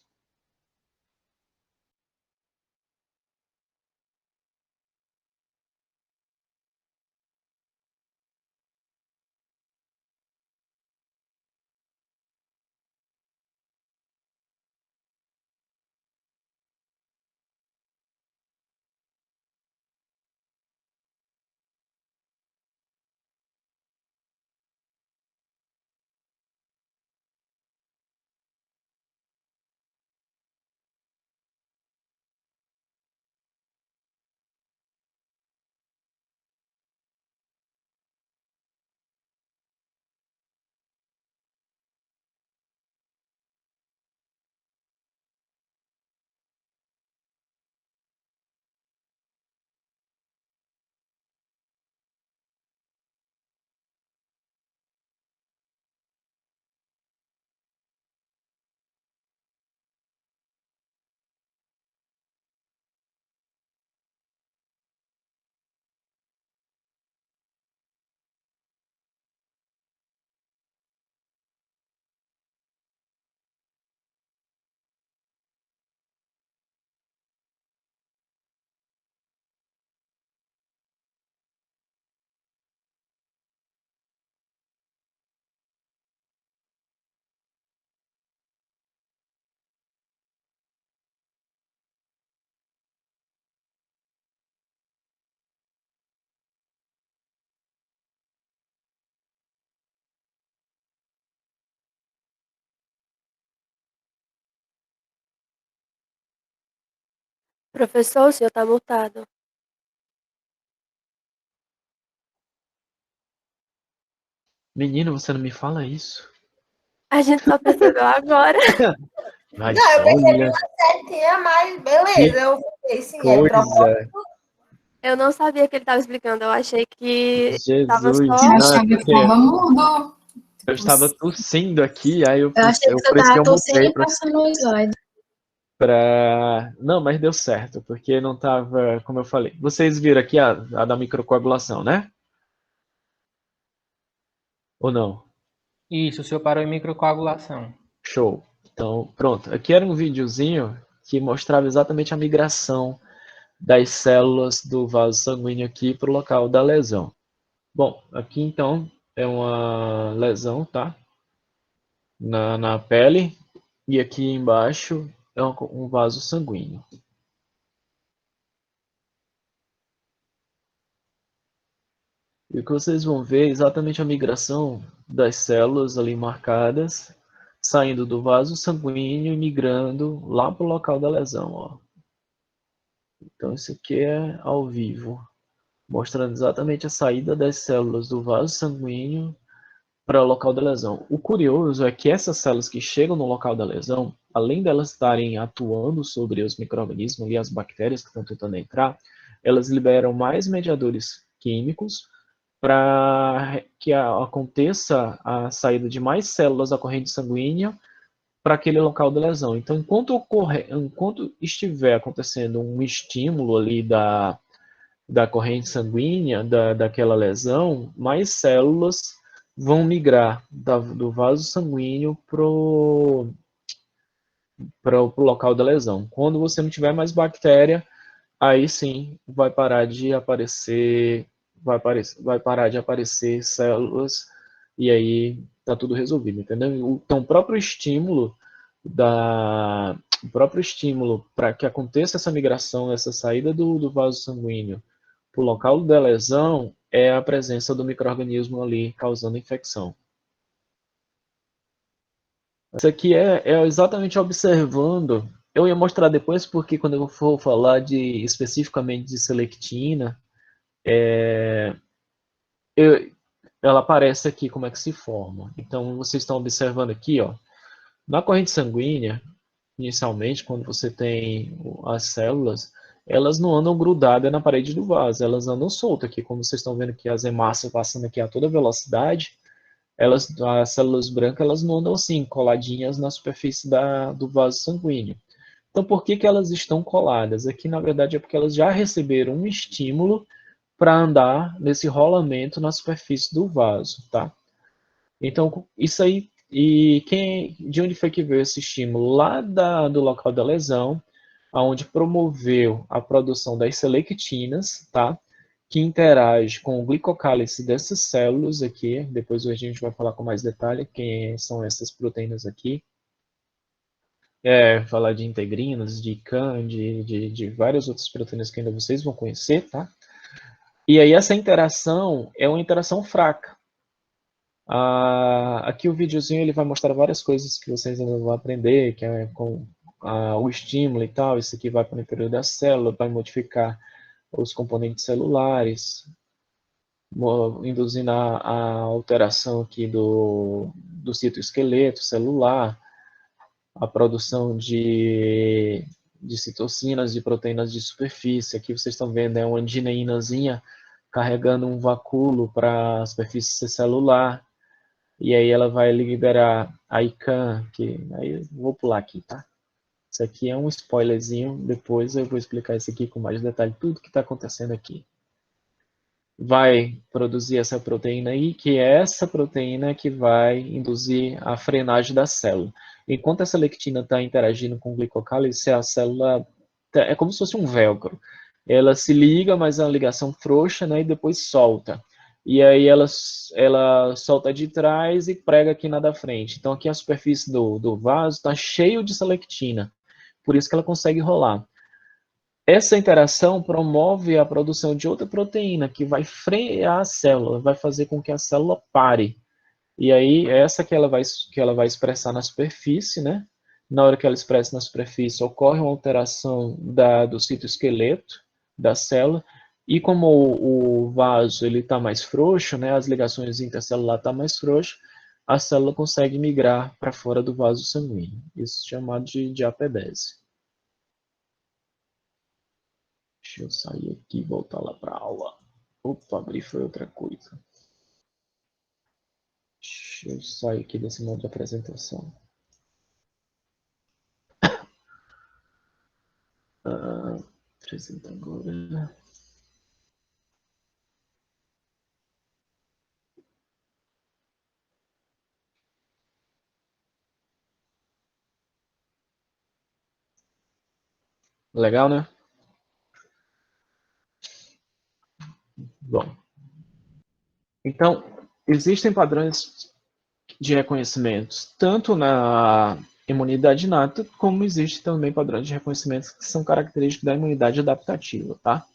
Professor, o senhor está multado. Menino, você não me fala isso. A gente só percebeu agora. Mas Não, eu percebi olha uma setinha, mas que beleza. Eu fiquei, sim, é propósito. coisa. Eu não sabia que ele estava explicando. Eu achei que tava Jesus. Eu só. Não, é achava que porque estava mudo. eu estava tossindo aqui, aí Eu achei que você por isso que tava eu tossindo mutei e passando o slide. Não, mas deu certo, porque não tava, como eu falei. Vocês viram aqui a da microcoagulação, né? Ou não? Isso, o senhor parou em microcoagulação. Show. Então, pronto. Aqui era um videozinho que mostrava exatamente a migração das células do vaso sanguíneo aqui para o local da lesão. Bom, aqui então é uma lesão, tá? Na pele, e aqui embaixo é um vaso sanguíneo. E o que vocês vão ver é exatamente a migração das células ali marcadas, saindo do vaso sanguíneo e migrando lá para o local da lesão, ó. Então isso aqui é ao vivo, mostrando exatamente a saída das células do vaso sanguíneo para o local da lesão. O curioso é que essas células que chegam no local da lesão, além delas estarem atuando sobre os micro-organismos e as bactérias que estão tentando entrar, elas liberam mais mediadores químicos para que aconteça a saída de mais células da corrente sanguínea para aquele local da lesão. Então, enquanto estiver acontecendo um estímulo ali da corrente sanguínea daquela lesão, mais células vão migrar do vaso sanguíneo para o local da lesão. Quando você não tiver mais bactéria, aí sim vai parar de aparecer, vai parar de aparecer células e aí tá tudo resolvido, entendeu? Então, o próprio estímulo para que aconteça essa migração, essa saída do vaso sanguíneo para o local da lesão é a presença do micro-organismo ali causando infecção. Isso aqui é exatamente observando. Eu ia mostrar depois porque quando eu for falar especificamente de selectina, ela aparece aqui como é que se forma. Então vocês estão observando aqui, ó, na corrente sanguínea, inicialmente, quando você tem as células, elas não andam grudadas na parede do vaso, elas andam soltas aqui, como vocês estão vendo aqui as hemácias passando aqui a toda velocidade, as células brancas, elas não andam assim, coladinhas na superfície do vaso sanguíneo. Então, por que elas estão coladas? Aqui, na verdade, é porque elas já receberam um estímulo para andar nesse rolamento na superfície do vaso, tá? Então, isso aí, de onde foi que veio esse estímulo? Lá do local da lesão, onde promoveu a produção das selectinas, tá? Que interage com o glicocálice dessas células aqui. Depois a gente vai falar com mais detalhe quem são essas proteínas aqui. Falar de integrinas, de CAM, de várias outras proteínas que ainda vocês vão conhecer, tá? E aí essa interação é uma interação fraca. Aqui o videozinho ele vai mostrar várias coisas que vocês ainda vão aprender, que é com o estímulo e tal. Isso aqui vai para o interior da célula, vai modificar os componentes celulares, induzindo a alteração aqui do citoesqueleto celular, a produção de citocinas, de proteínas de superfície. Aqui vocês estão vendo uma gineínazinha carregando um vacúolo para a superfície celular. E aí ela vai liberar a ICAM, que aí eu vou pular aqui, tá? Isso aqui é um spoilerzinho, depois eu vou explicar isso aqui com mais detalhe, tudo que está acontecendo aqui. Vai produzir essa proteína aí, que é essa proteína que vai induzir a frenagem da célula. Enquanto essa lectina está interagindo com o glicocálice, a célula é como se fosse um velcro. Ela se liga, mas é uma ligação frouxa, né, e depois solta. E aí ela solta de trás e prega aqui na da frente. Então aqui a superfície do vaso está cheio de selectina, por isso que ela consegue rolar. Essa interação promove a produção de outra proteína que vai frear a célula, vai fazer com que a célula pare. E aí essa que ela vai expressar na superfície, né? Na hora que ela expressa na superfície, ocorre uma alteração do citoesqueleto da célula, e como o vaso ele está mais frouxo, né? As ligações intercelulares estão mais frouxas, a célula consegue migrar para fora do vaso sanguíneo. Isso é chamado de apedese. Deixa eu sair aqui e voltar lá para a aula. Opa, abrir foi outra coisa. Deixa eu sair aqui desse modo de apresentação. Apresenta agora. Legal, né? Bom. Então, existem padrões de reconhecimentos tanto na imunidade inata, como existem também padrões de reconhecimentos que são característicos da imunidade adaptativa, tá?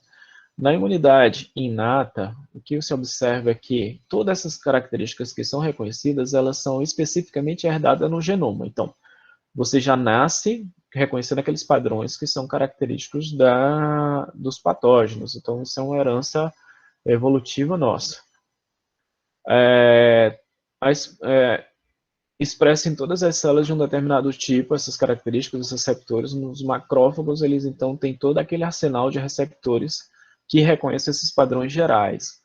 Na imunidade inata, o que você observa é que todas essas características que são reconhecidas, elas são especificamente herdadas no genoma. Então, você já nasce reconhecendo aqueles padrões que são característicos dos patógenos. Então, isso é uma herança evolutiva nossa. Expressa em todas as células de um determinado tipo essas características dos receptores. Nos macrófagos, eles então têm todo aquele arsenal de receptores que reconhecem esses padrões gerais.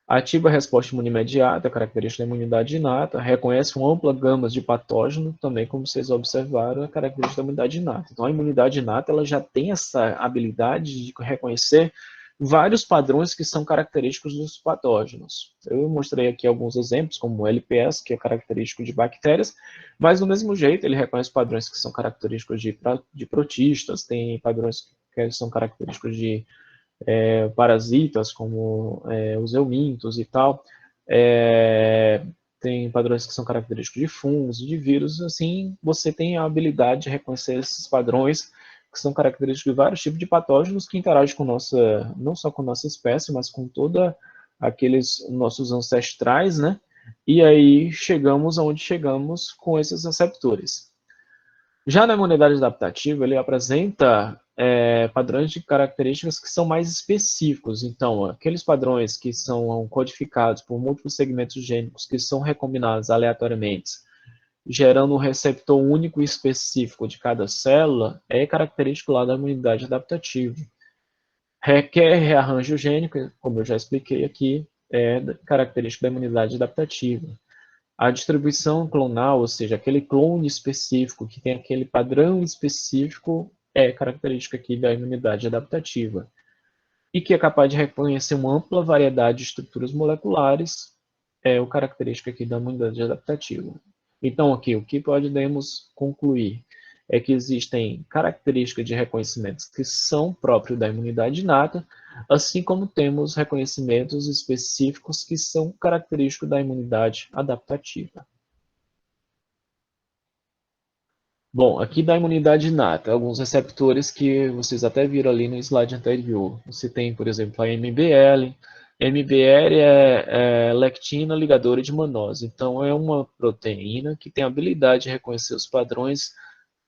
Ativa a resposta imune imediata, característica da imunidade inata, reconhece uma ampla gama de patógenos, também como vocês observaram, a característica da imunidade inata. Então, a imunidade inata ela já tem essa habilidade de reconhecer vários padrões que são característicos dos patógenos. Eu mostrei aqui alguns exemplos, como o LPS, que é característico de bactérias, mas do mesmo jeito ele reconhece padrões que são característicos de protistas, tem padrões que são característicos de parasitas, como os eumintos e tal, tem padrões que são característicos de fungos, de vírus, assim, você tem a habilidade de reconhecer esses padrões que são característicos de vários tipos de patógenos que interagem com nossa, não só com nossa espécie, mas com toda aqueles nossos ancestrais, né? E aí chegamos aonde chegamos com esses receptores. Já na imunidade adaptativa, ele apresenta padrões de características que são mais específicos. Então, aqueles padrões que são codificados por múltiplos segmentos gênicos que são recombinados aleatoriamente, gerando um receptor único e específico de cada célula, é característico lá da imunidade adaptativa. Requer rearranjo gênico, como eu já expliquei aqui, é característico da imunidade adaptativa. A distribuição clonal, ou seja, aquele clone específico que tem aquele padrão específico, é característica aqui da imunidade adaptativa. E que é capaz de reconhecer uma ampla variedade de estruturas moleculares, é o característica aqui da imunidade adaptativa. Então, aqui, o que podemos concluir é que existem características de reconhecimentos que são próprios da imunidade inata, assim como temos reconhecimentos específicos que são característicos da imunidade adaptativa. Bom, aqui da imunidade inata, alguns receptores que vocês até viram ali no slide anterior. Você tem, por exemplo, a MBL. MBL é lectina ligadora de manose. Então, é uma proteína que tem a habilidade de reconhecer os padrões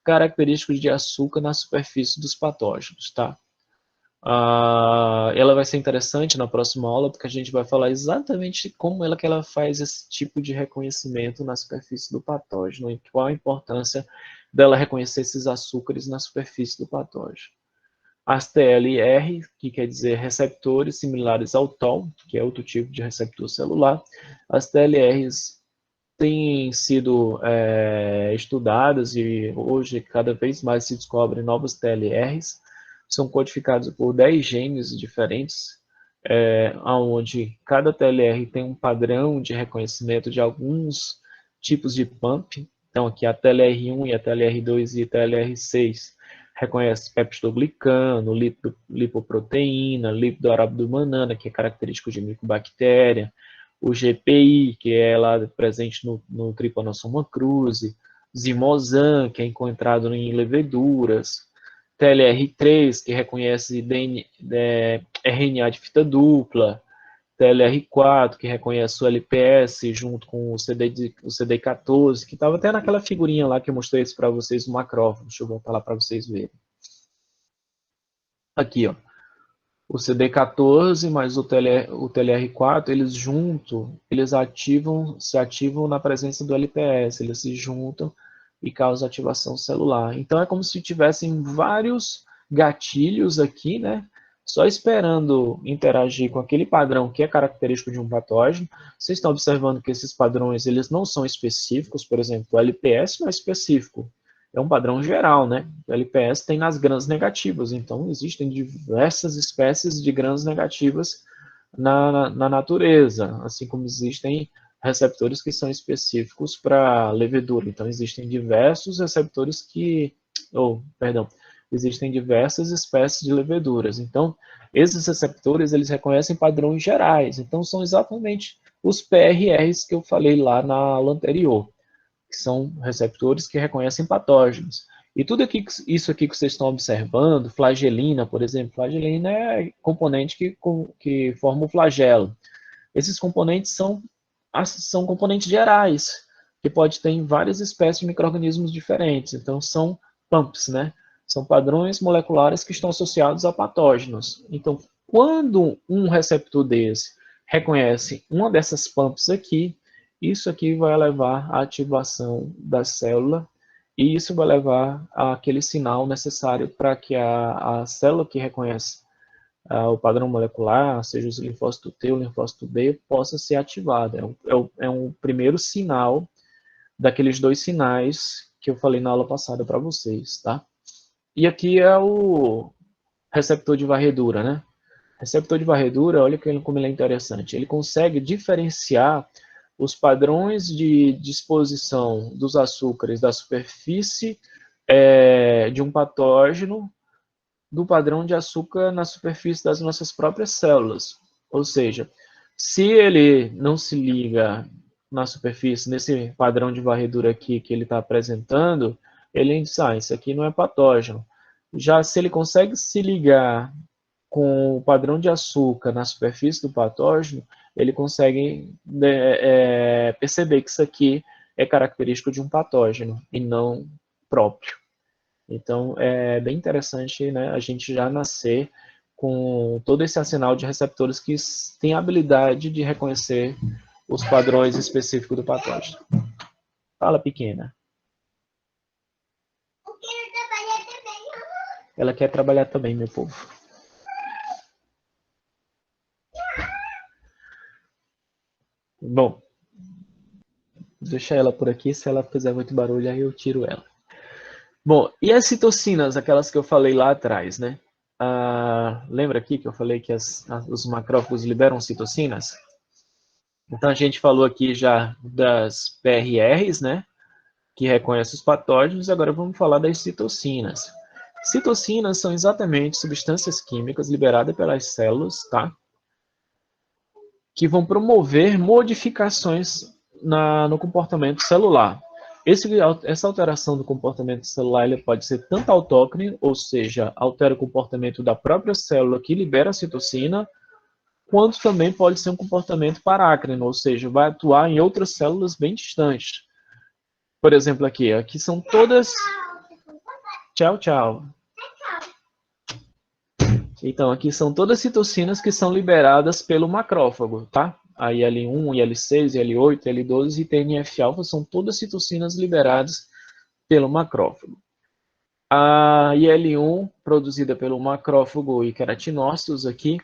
característicos de açúcar na superfície dos patógenos, tá? Ela vai ser interessante na próxima aula, porque a gente vai falar exatamente como que ela faz esse tipo de reconhecimento na superfície do patógeno e qual a importância dela reconhecer esses açúcares na superfície do patógeno. As TLR, que quer dizer receptores similares ao TOL, que é outro tipo de receptor celular. As TLRs têm sido estudadas e hoje cada vez mais se descobrem novas TLRs. São codificados por 10 genes diferentes, onde cada TLR tem um padrão de reconhecimento de alguns tipos de pump. Então, aqui a TLR1 e a TLR2 e a TLR6 reconhece peptidoglicano, lipoproteína, lípido arabdomanana, que é característico de micobactéria, o GPI, que é lá presente no Trypanosoma cruzi, zimosan, que é encontrado em leveduras, TLR3, que reconhece RNA de fita dupla, TLR4, que reconhece o LPS junto com o CD14, que estava até naquela figurinha lá que eu mostrei para vocês no macrófago. Deixa eu voltar lá para vocês verem. Aqui, ó. O CD14 mais o TLR4, eles se ativam na presença do LPS, eles se juntam e causam ativação celular. Então é como se tivessem vários gatilhos aqui, né? Só esperando interagir com aquele padrão que é característico de um patógeno. Vocês estão observando que esses padrões, eles não são específicos, por exemplo, o LPS não é específico. É um padrão geral, né? O LPS tem nas grãs negativas, então existem diversas espécies de grãs negativas na natureza, assim como existem receptores que são específicos para levedura. Então existem diversos receptores existem diversas espécies de leveduras. Então esses receptores, eles reconhecem padrões gerais, então são exatamente os PRRs que eu falei lá na aula anterior, que são receptores que reconhecem patógenos. E tudo isso aqui que vocês estão observando, flagelina, por exemplo, flagelina é componente que forma o flagelo. Esses componentes são componentes gerais, que pode ter em várias espécies de micro-organismos diferentes. Então, são PAMPs, né? São padrões moleculares que estão associados a patógenos. Então, quando um receptor desse reconhece uma dessas PAMPs aqui, isso aqui vai levar à ativação da célula e isso vai levar àquele sinal necessário para que a célula que reconhece o padrão molecular, seja o linfócito T ou o linfócito B, possa ser ativada. É um primeiro sinal daqueles dois sinais que eu falei na aula passada para vocês, tá? E aqui é o receptor de varredura, né? Receptor de varredura, olha como ele é interessante. Ele consegue diferenciar os padrões de disposição dos açúcares da superfície de um patógeno do padrão de açúcar na superfície das nossas próprias células. Ou seja, se ele não se liga na superfície, nesse padrão de varredura aqui que ele está apresentando, ele diz, isso aqui não é patógeno. Já se ele consegue se ligar com o padrão de açúcar na superfície do patógeno, ele consegue perceber que isso aqui é característico de um patógeno e não próprio. Então, é bem interessante, né, a gente já nascer com todo esse arsenal de receptores que têm a habilidade de reconhecer os padrões específicos do patógeno. Fala, pequena. Ela quer trabalhar também, meu povo. Bom, deixa ela por aqui, se ela fizer muito barulho, aí eu tiro ela. Bom, e as citocinas, aquelas que eu falei lá atrás, né? Lembra aqui que eu falei que os macrófagos liberam citocinas? Então a gente falou aqui já das PRRs, né? Que reconhecem os patógenos, agora vamos falar das citocinas. Citocinas são exatamente substâncias químicas liberadas pelas células, tá? Que vão promover modificações no comportamento celular. Essa alteração do comportamento celular ele pode ser tanto autóctone, ou seja, altera o comportamento da própria célula que libera a citocina, quanto também pode ser um comportamento parácrino, ou seja, vai atuar em outras células bem distantes. Por exemplo, aqui são todas... Tchau, tchau. Então, aqui são todas citocinas que são liberadas pelo macrófago, tá? A IL-1, IL-6, IL-8, IL-12 e TNF-alfa são todas citocinas liberadas pelo macrófago. A IL-1, produzida pelo macrófago e queratinócitos aqui,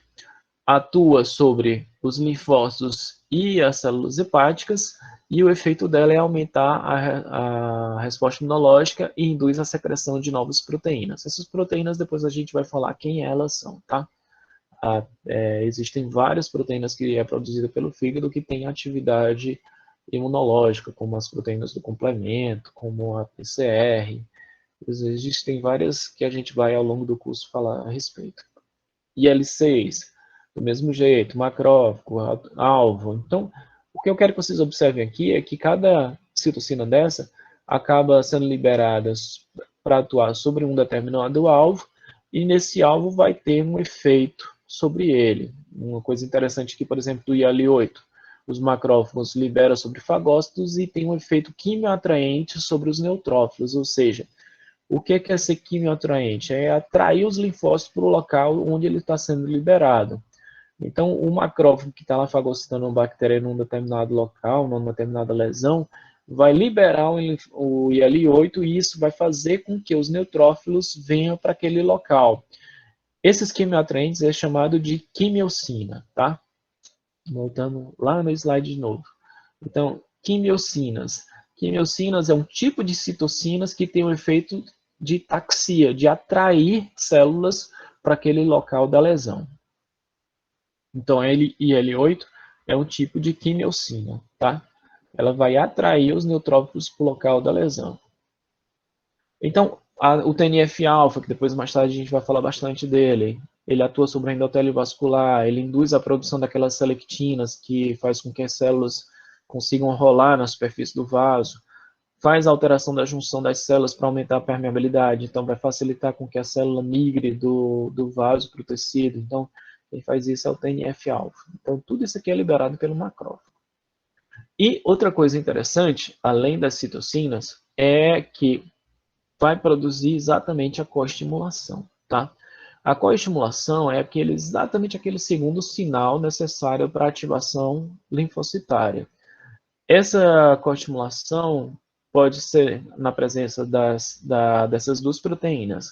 atua sobre os linfócitos e as células hepáticas, e o efeito dela é aumentar a resposta imunológica e induz a secreção de novas proteínas. Essas proteínas, depois a gente vai falar quem elas são, tá? Existem várias proteínas que é produzida pelo fígado que têm atividade imunológica, como as proteínas do complemento, como a PCR. Existem várias que a gente vai, ao longo do curso, falar a respeito. IL-6, do mesmo jeito, macrófago, alvo. Então, o que eu quero que vocês observem aqui é que cada citocina dessa acaba sendo liberada para atuar sobre um determinado alvo, e nesse alvo vai ter um efeito sobre ele. Uma coisa interessante aqui, por exemplo, do IL-8, os macrófagos liberam sobre fagócitos e tem um efeito quimioatraente sobre os neutrófilos, ou seja, O que é ser quimioatraente? É atrair os linfócitos para o local onde ele está sendo liberado. Então, o macrófago que está lá fagocitando uma bactéria num determinado local, numa determinada lesão, vai liberar o IL-8 e isso vai fazer com que os neutrófilos venham para aquele local. Esses quimioatraentes é chamado de quimiocina, tá? Voltando lá no slide de novo. Então, quimiocinas. Quimiocinas é um tipo de citocinas que tem o efeito de taxia, de atrair células para aquele local da lesão. Então, IL-8 é um tipo de quimiocina, tá? Ela vai atrair os neutrófilos para o local da lesão. Então, o TNF-alfa, que depois mais tarde a gente vai falar bastante dele, ele atua sobre o endotélio vascular, ele induz a produção daquelas selectinas que faz com que as células consigam rolar na superfície do vaso, faz a alteração da junção das células para aumentar a permeabilidade, então vai facilitar com que a célula migre do vaso para o tecido. Então, quem faz isso é o TNF-alfa. Então, tudo isso aqui é liberado pelo macrófago. E outra coisa interessante, além das citocinas, é que vai produzir exatamente a coestimulação, tá? A coestimulação é exatamente aquele segundo sinal necessário para a ativação linfocitária. Essa coestimulação pode ser na presença dessas duas proteínas,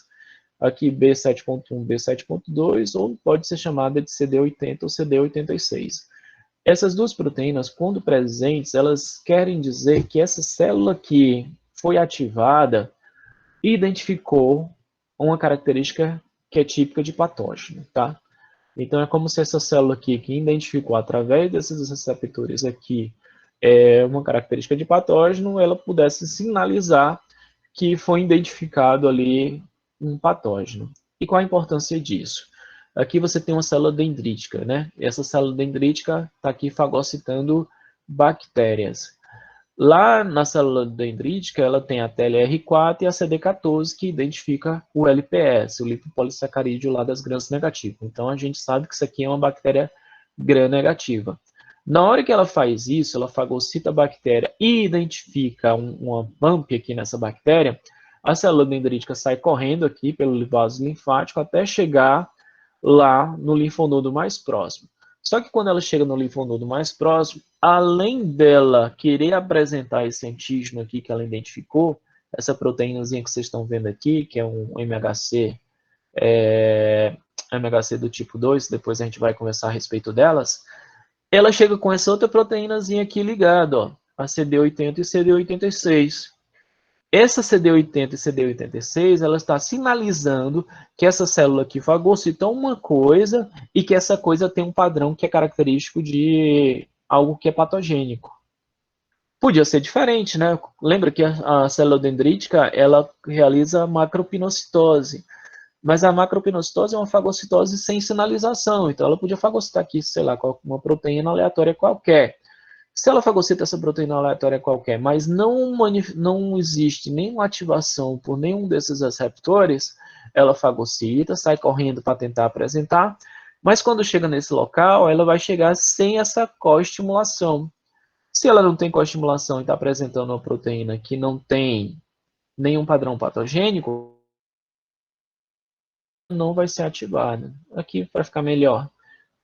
aqui B7.1, B7.2, ou pode ser chamada de CD80 ou CD86. Essas duas proteínas, quando presentes, elas querem dizer que essa célula que foi ativada identificou uma característica que é típica de patógeno, tá? Então, é como se essa célula aqui, que identificou através desses receptores aqui, uma característica de patógeno, ela pudesse sinalizar que foi identificado ali um patógeno. E qual a importância disso? Aqui você tem uma célula dendrítica, né? E essa célula dendrítica está aqui fagocitando bactérias. Lá na célula dendrítica, ela tem a TLR4 e a CD14, que identifica o LPS, o lipopolissacarídeo lá das gram negativas. Então, a gente sabe que isso aqui é uma bactéria gram negativa. Na hora que ela faz isso, ela fagocita a bactéria e identifica uma bump aqui nessa bactéria, a célula dendrítica sai correndo aqui pelo vaso linfático até chegar lá no linfonodo mais próximo. Só que quando ela chega no linfonodo mais próximo, além dela querer apresentar esse antígeno aqui que ela identificou, essa proteínazinha que vocês estão vendo aqui, que é um MHC, MHC do tipo 2, depois a gente vai conversar a respeito delas, ela chega com essa outra proteínazinha aqui ligada, ó, a CD80 e CD86. Essa CD80 e CD86, ela está sinalizando que essa célula aqui fagocitou uma coisa e que essa coisa tem um padrão que é característico de algo que é patogênico. Podia ser diferente, né? Lembra que a célula dendrítica, ela realiza macropinocitose. Mas a macropinocitose é uma fagocitose sem sinalização. Então, ela podia fagocitar aqui, sei lá, uma proteína aleatória qualquer. Se ela fagocita essa proteína aleatória qualquer, mas não existe nenhuma ativação por nenhum desses receptores, ela fagocita, sai correndo para tentar apresentar, mas quando chega nesse local, ela vai chegar sem essa coestimulação. Se ela não tem coestimulação e está apresentando uma proteína que não tem nenhum padrão patogênico, não vai ser ativada. Aqui, para ficar melhor,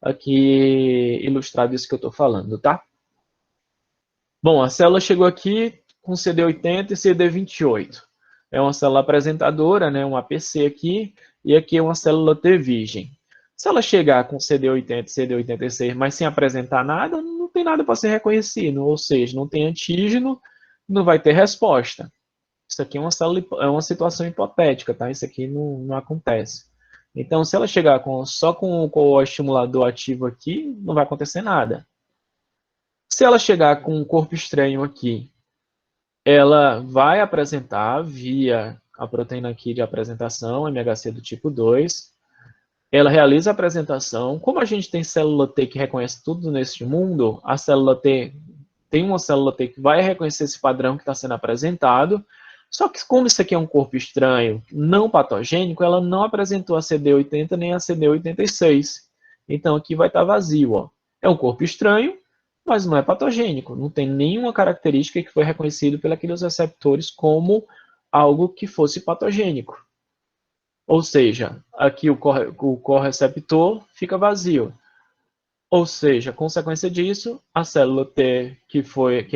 aqui ilustrado isso que eu estou falando, tá? Bom, a célula chegou aqui com CD80 e CD28. É uma célula apresentadora, né, um APC aqui, e aqui é uma célula T virgem. Se ela chegar com CD80 e CD86, mas sem apresentar nada, não tem nada para ser reconhecido, ou seja, não tem antígeno, não vai ter resposta. Isso aqui é uma situação hipotética, tá? Isso aqui não acontece. Então, se ela chegar só com o estimulador ativo aqui, não vai acontecer nada. Se ela chegar com um corpo estranho aqui, ela vai apresentar via a proteína aqui de apresentação, MHC do tipo 2. Ela realiza a apresentação. Como a gente tem célula T que reconhece tudo neste mundo, a célula T tem uma célula T que vai reconhecer esse padrão que está sendo apresentado. Só que como isso aqui é um corpo estranho, não patogênico, ela não apresentou a CD80 nem a CD86. Então aqui vai estar vazio, ó. É um corpo estranho, mas não é patogênico, não tem nenhuma característica que foi reconhecido pelos receptores como algo que fosse patogênico. Ou seja, aqui o correceptor fica vazio. Ou seja, consequência disso, a célula T que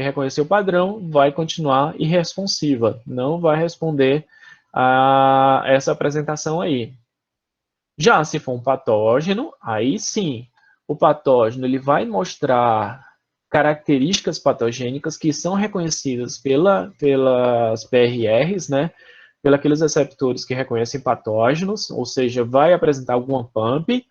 reconheceu o padrão vai continuar irresponsiva, não vai responder a essa apresentação aí. Já se for um patógeno, aí sim, o patógeno ele vai mostrar características patogênicas que são reconhecidas pelas PRRs, né? Pelos aqueles receptores que reconhecem patógenos, ou seja, vai apresentar alguma PAMP.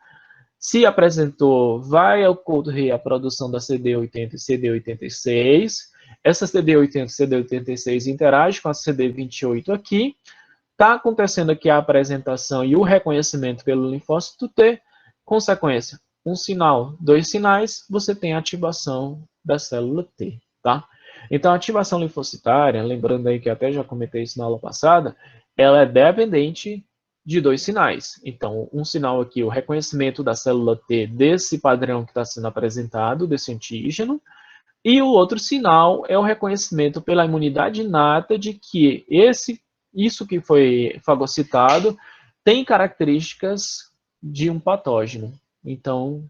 Se apresentou, vai ocorrer a produção da CD80 e CD86. Essa CD80 e CD86 interage com a CD28 aqui. Está acontecendo aqui a apresentação e o reconhecimento pelo linfócito T. Consequência, um sinal, 2 sinais, você tem a ativação da célula T, tá? Então, a ativação linfocitária, lembrando aí que até já comentei isso na aula passada, ela é dependente de 2 sinais. Então, um sinal aqui, o reconhecimento da célula T desse padrão que está sendo apresentado, desse antígeno, e o outro sinal é o reconhecimento pela imunidade inata de que isso que foi fagocitado tem características de um patógeno. Então,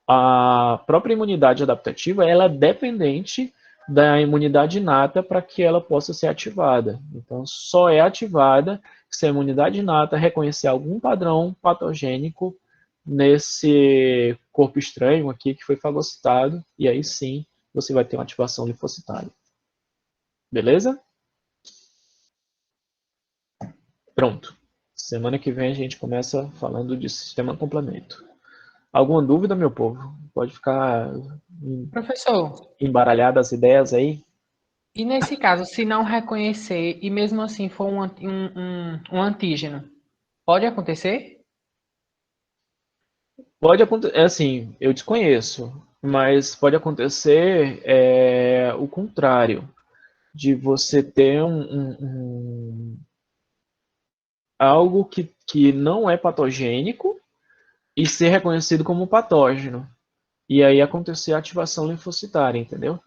a própria imunidade adaptativa ela é dependente da imunidade inata para que ela possa ser ativada. Então, só é ativada se a imunidade inata reconhecer algum padrão patogênico nesse corpo estranho aqui que foi fagocitado, e aí sim você vai ter uma ativação linfocitária. Beleza? Pronto. Semana que vem a gente começa falando de sistema complemento. Alguma dúvida, meu povo? Pode ficar Professor, embaralhado as ideias aí? e nesse caso, se não reconhecer e mesmo assim for um antígeno, pode acontecer? Pode acontecer, assim, eu desconheço, mas pode acontecer o contrário, de você ter algo que não é patogênico e ser reconhecido como patógeno. E aí acontecer a ativação linfocitária, entendeu?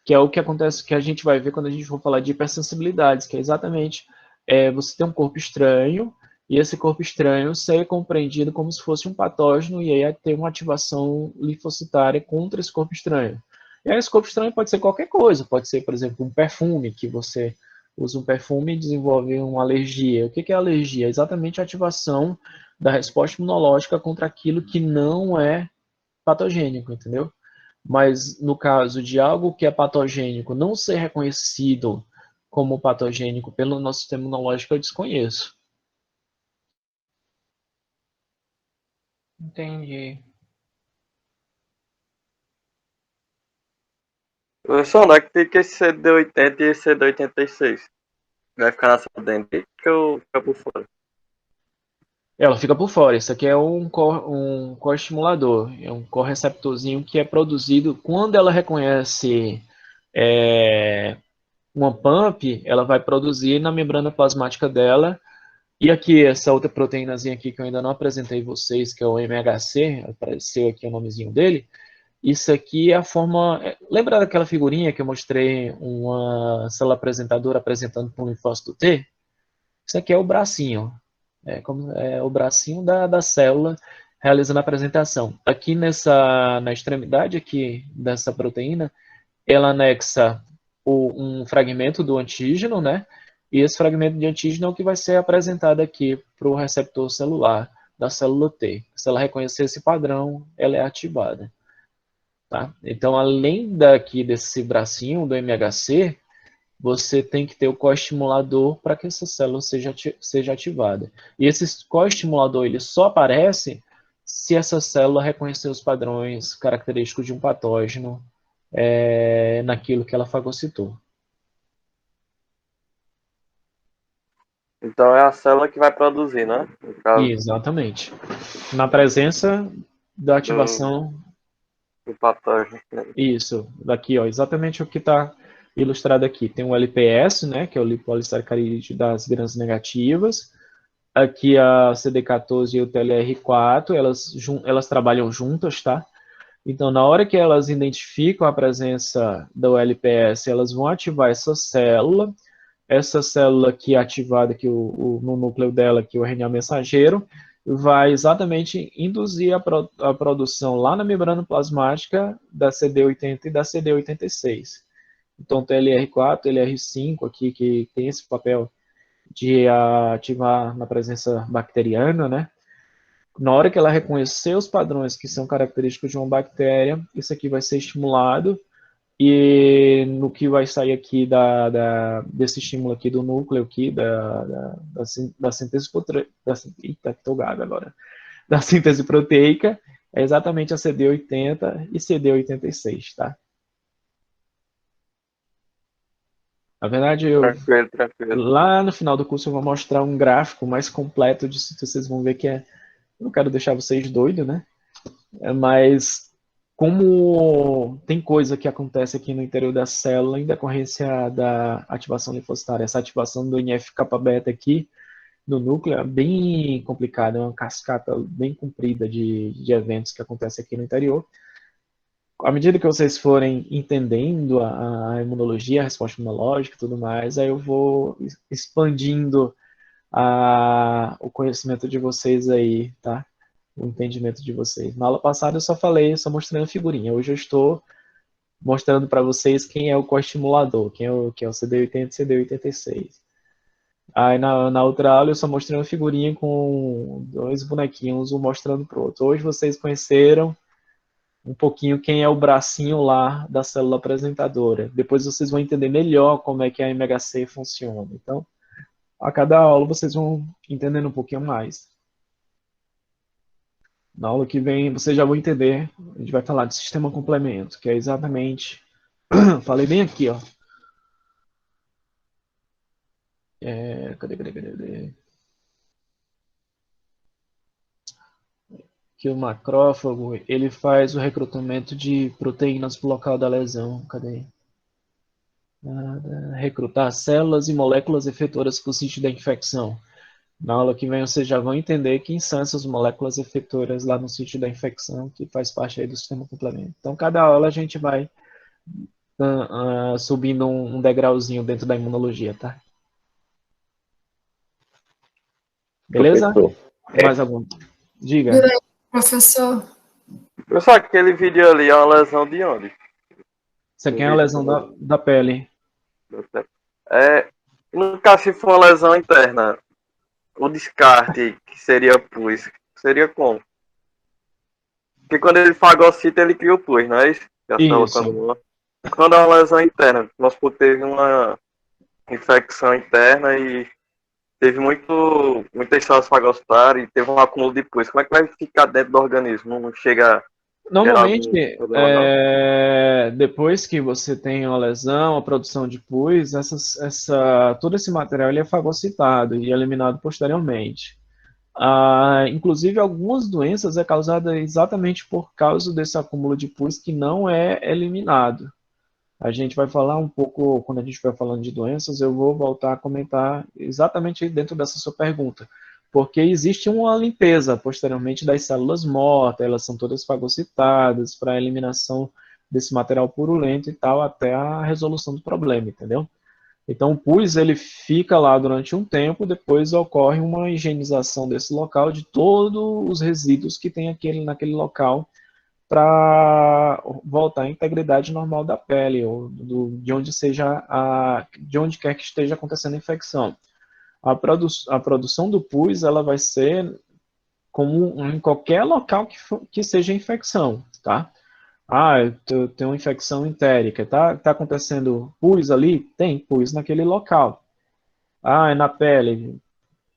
Que é o que acontece, que a gente vai ver quando a gente for falar de hipersensibilidades, que é exatamente você ter um corpo estranho, e esse corpo estranho ser compreendido como se fosse um patógeno, e aí ter uma ativação linfocitária contra esse corpo estranho. E aí esse corpo estranho pode ser qualquer coisa, pode ser, por exemplo, um perfume, que você usa um perfume e desenvolve uma alergia. O que é alergia? É exatamente a ativação da resposta imunológica contra aquilo que não é patogênico, entendeu? Mas no caso de algo que é patogênico não ser reconhecido como patogênico pelo nosso sistema imunológico, eu desconheço. Entendi. Professor, onde é que fica esse CD80 e esse CD86? Vai ficar na sua dentro ou fica por fora? Ela fica por fora. Isso aqui é um coestimulador, é um correceptorzinho que é produzido quando ela reconhece uma PAMP, ela vai produzir na membrana plasmática dela. E aqui, essa outra proteínazinha aqui que eu ainda não apresentei vocês, que é o MHC, apareceu aqui o nomezinho dele. Isso aqui é a forma... Lembra daquela figurinha que eu mostrei uma célula apresentadora apresentando para um linfócito T? Isso aqui é o bracinho. É o bracinho da célula realizando a apresentação. Aqui na extremidade aqui dessa proteína, ela anexa um fragmento do antígeno, né? E esse fragmento de antígeno é o que vai ser apresentado aqui para o receptor celular da célula T. Se ela reconhecer esse padrão, ela é ativada. Tá? Então, além desse bracinho do MHC, você tem que ter o coestimulador para que essa célula seja ativada. E esse coestimulador ele só aparece se essa célula reconhecer os padrões característicos de um patógeno naquilo que ela fagocitou. Então é a célula que vai produzir, né? No caso, Exatamente. Na presença da ativação... do patógeno. Né? Isso, daqui, ó, exatamente o que está ilustrado aqui. Tem o LPS, né, que é o lipopolissacarídeo das grandes negativas. Aqui a CD14 e o TLR4, elas trabalham juntas, tá? Então, na hora que elas identificam a presença do LPS, elas vão ativar essa célula, essa célula aqui ativada aqui, no núcleo dela, aqui, o RNA mensageiro, vai exatamente induzir a produção lá na membrana plasmática da CD80 e da CD86. Então, tem LR4, LR5 aqui, que tem esse papel de ativar na presença bacteriana, né? Na hora que ela reconhecer os padrões que são característicos de uma bactéria, isso aqui vai ser estimulado, e no que vai sair aqui desse estímulo aqui do núcleo aqui, da síntese eita, tô gago agora, da síntese proteica, é exatamente a CD80 e CD86, tá? Na verdade, Tranquilo. lá no final do curso eu vou mostrar um gráfico mais completo disso, vocês vão ver que eu não quero deixar vocês doidos, né? Mas como tem coisa que acontece aqui no interior da célula em decorrência da ativação linfocitária, essa ativação do NF-κ-beta aqui no núcleo é bem complicada, é uma cascata bem comprida de eventos que acontecem aqui no interior. À medida que vocês forem entendendo a imunologia, a resposta imunológica e tudo mais, aí eu vou expandindo o conhecimento de vocês aí, tá? O entendimento de vocês. Na aula passada eu só mostrando a figurinha. Hoje eu estou mostrando para vocês quem é o coestimulador, que é o CD80 e CD86. Aí na outra aula eu só mostrei uma figurinha com 2 bonequinhos, um mostrando para o outro. Hoje vocês conheceram um pouquinho quem é o bracinho lá da célula apresentadora. Depois vocês vão entender melhor como é que a MHC funciona. Então, a cada aula vocês vão entendendo um pouquinho mais. Na aula que vem vocês já vão entender, a gente vai falar de sistema complemento, que é exatamente, falei bem aqui, ó. Cadê? Que o macrófago, ele faz o recrutamento de proteínas para o local da lesão. Cadê? Recrutar células e moléculas efetoras para o sítio da infecção. Na aula que vem vocês já vão entender quem são essas moléculas efetoras lá no sítio da infecção, que faz parte aí do sistema complemento. Então, cada aula a gente vai subindo um degrauzinho dentro da imunologia, tá? Beleza? Mais algum? Diga. Professor, Só aquele vídeo ali é uma lesão de onde? Isso aqui é uma lesão da pele. No caso, se for uma lesão interna, o descarte, que seria pus, seria como? Porque quando ele fagocita, ele cria o pus, não é isso? Isso. Quando é uma lesão interna, nós teve uma infecção interna e teve muitas células fagocitaram e teve um acúmulo de pus. Como é que vai ficar dentro do organismo? Não chega... Normalmente, depois que você tem uma lesão, a produção de pus, todo esse material ele é fagocitado e eliminado posteriormente. Inclusive, algumas doenças é causada exatamente por causa desse acúmulo de pus que não é eliminado. A gente vai falar um pouco, quando a gente estiver falando de doenças, eu vou voltar a comentar exatamente dentro dessa sua pergunta. Porque existe uma limpeza posteriormente das células mortas, elas são todas fagocitadas para a eliminação desse material purulento e tal, até a resolução do problema, entendeu? Então o pus ele fica lá durante um tempo, depois ocorre uma higienização desse local, de todos os resíduos que tem naquele local, para voltar à integridade normal da pele, ou de onde quer que esteja acontecendo a infecção. A produção do pus ela vai ser como em qualquer local que seja infecção, tá? Eu tenho uma infecção entérica, tá acontecendo pus ali? Tem pus naquele local. É na pele,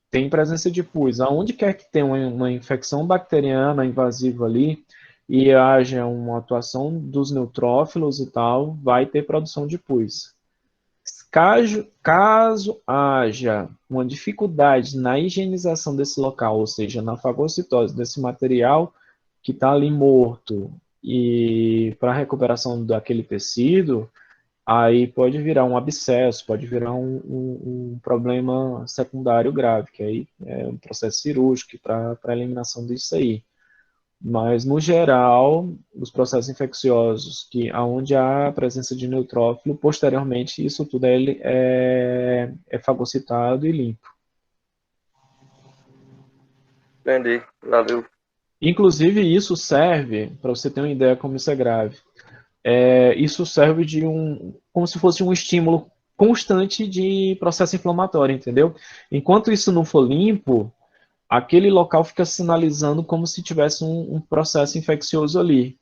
tem presença de pus. Aonde quer que tenha uma infecção bacteriana invasiva ali e haja uma atuação dos neutrófilos e tal, vai ter produção de pus. Caso haja uma dificuldade na higienização desse local, ou seja, na fagocitose desse material que está ali morto e para a recuperação daquele tecido, aí pode virar um abscesso, pode virar um problema secundário grave, que aí é um processo cirúrgico para a eliminação disso aí. Mas, no geral, os processos infecciosos, onde há presença de neutrófilo, posteriormente, isso tudo é fagocitado e limpo. Entendi. Valeu. Inclusive, isso serve, para você ter uma ideia como isso é grave, isso serve como se fosse um estímulo constante de processo inflamatório, entendeu? Enquanto isso não for limpo, aquele local fica sinalizando como se tivesse um processo infeccioso ali.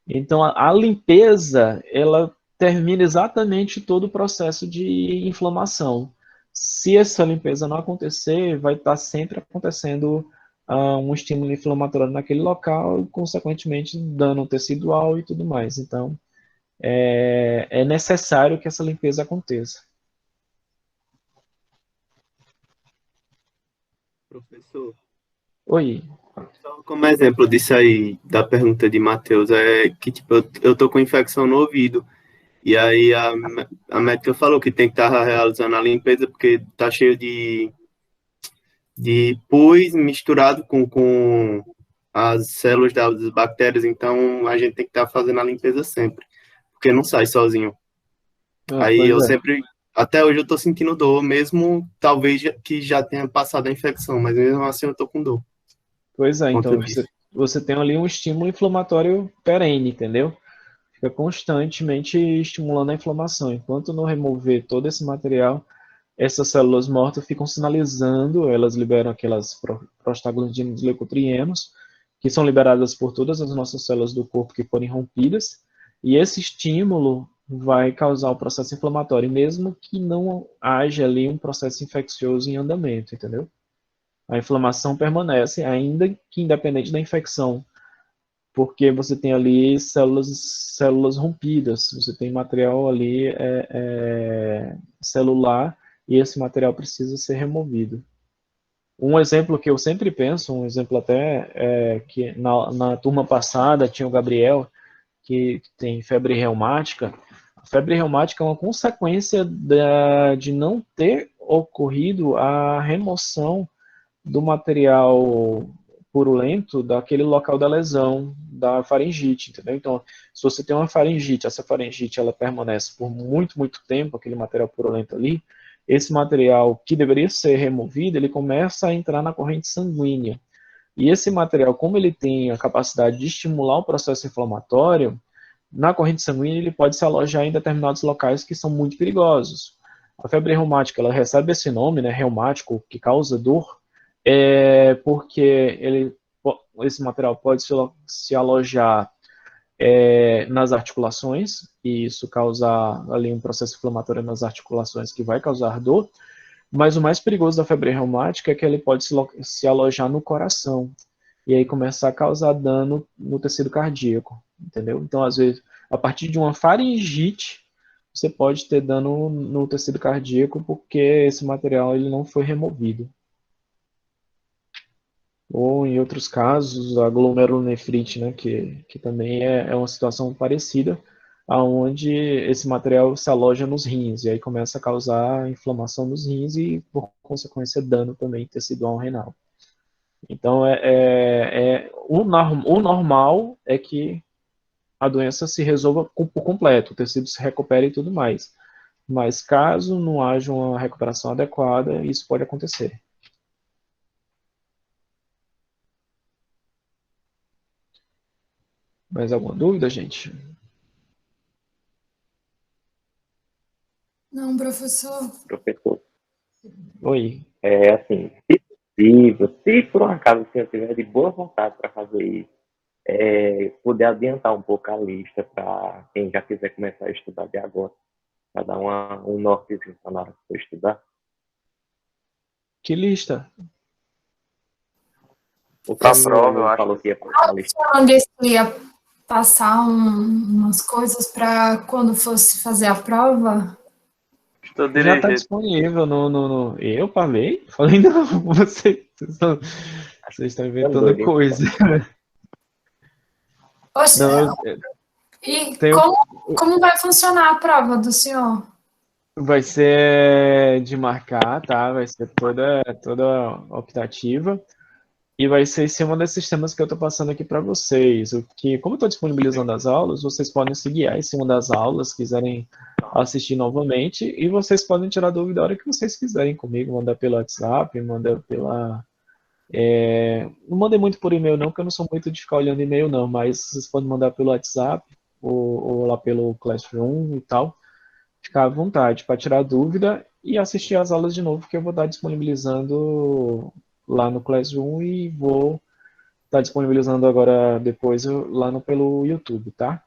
Então, a limpeza, ela termina exatamente todo o processo de inflamação. Se essa limpeza não acontecer, vai estar sempre acontecendo um estímulo inflamatório naquele local e, consequentemente, dano tecidual e tudo mais. Então, é necessário que essa limpeza aconteça. Professor, Oi. só como exemplo disso aí, da pergunta de Matheus, é que tipo, eu tô com infecção no ouvido, e aí a médica falou que tem que estar realizando a limpeza porque tá cheio de pus misturado com as células das bactérias, então a gente tem que estar fazendo a limpeza sempre, porque não sai sozinho. Aí Pois eu é. sempre, até hoje eu tô sentindo dor, mesmo talvez que já tenha passado a infecção, mas mesmo assim eu tô com dor. Pois é, Conta então disso. você tem ali um estímulo inflamatório perene, entendeu? Fica constantemente estimulando a inflamação. Enquanto não remover todo esse material, essas células mortas ficam sinalizando, elas liberam aquelas prostaglandinas e leucotrienos, que são liberadas por todas as nossas células do corpo que forem rompidas, e esse estímulo vai causar o processo inflamatório, mesmo que não haja ali um processo infeccioso em andamento, entendeu? A inflamação permanece, ainda que independente da infecção, porque você tem ali células rompidas, você tem material ali celular e esse material precisa ser removido. Um exemplo que eu sempre penso, um exemplo até que na turma passada tinha o Gabriel, que tem febre reumática. A febre reumática é uma consequência de não ter ocorrido a remoção do material purulento daquele local da lesão, da faringite, entendeu? Então, se você tem uma faringite, essa faringite ela permanece por muito, muito tempo, aquele material purulento ali, esse material que deveria ser removido, ele começa a entrar na corrente sanguínea. E esse material, como ele tem a capacidade de estimular o processo inflamatório, na corrente sanguínea ele pode se alojar em determinados locais que são muito perigosos. A febre reumática, ela recebe esse nome, né, reumático, que causa dor, porque esse material pode se alojar nas articulações, e isso causar ali um processo inflamatório nas articulações que vai causar dor, mas o mais perigoso da febre reumática é que ele pode se alojar no coração, e aí começar a causar dano no tecido cardíaco, entendeu? Então, às vezes, a partir de uma faringite, você pode ter dano no tecido cardíaco porque esse material ele não foi removido. Ou, em outros casos, a glomerulonefrite, né, que também é uma situação parecida, onde esse material se aloja nos rins, e aí começa a causar inflamação nos rins e, por consequência, dano também tecidual renal. Então, o normal é que a doença se resolva por completo, o tecido se recupere e tudo mais. Mas caso não haja uma recuperação adequada, isso pode acontecer. Mais alguma dúvida, gente? Não, professor. Professor, Oi. assim, se possível, se por um acaso o senhor tiver de boa vontade para fazer isso, poder adiantar um pouco a lista para quem já quiser começar a estudar de agora, para dar um nortezinho na hora que for estudar. Que lista? O Pra senhor prova, eu não acho. falou que ia passar a lista. Onde eu ia passar umas coisas para quando fosse fazer a prova? Estou Já está dirigindo. disponível no. Eu falei? Falei não, vocês estão inventando doido, hein? coisa. Oxe, Não, e tem, como vai funcionar a prova do senhor? vai ser de marcar, tá? Vai ser toda optativa. E vai ser esse um desses temas que eu estou passando aqui para vocês. O que, como eu estou disponibilizando as aulas, vocês podem se guiar em cima das aulas, quiserem assistir novamente, e vocês podem tirar dúvida a hora que vocês quiserem comigo, mandar pelo WhatsApp, mandar pela... não mandem muito por e-mail não, porque eu não sou muito de ficar olhando e-mail não, mas vocês podem mandar pelo WhatsApp, ou lá pelo Classroom e tal. Ficar à vontade para tirar dúvida e assistir as aulas de novo, que eu vou estar disponibilizando lá no Classroom e vou estar disponibilizando agora depois lá pelo YouTube, tá?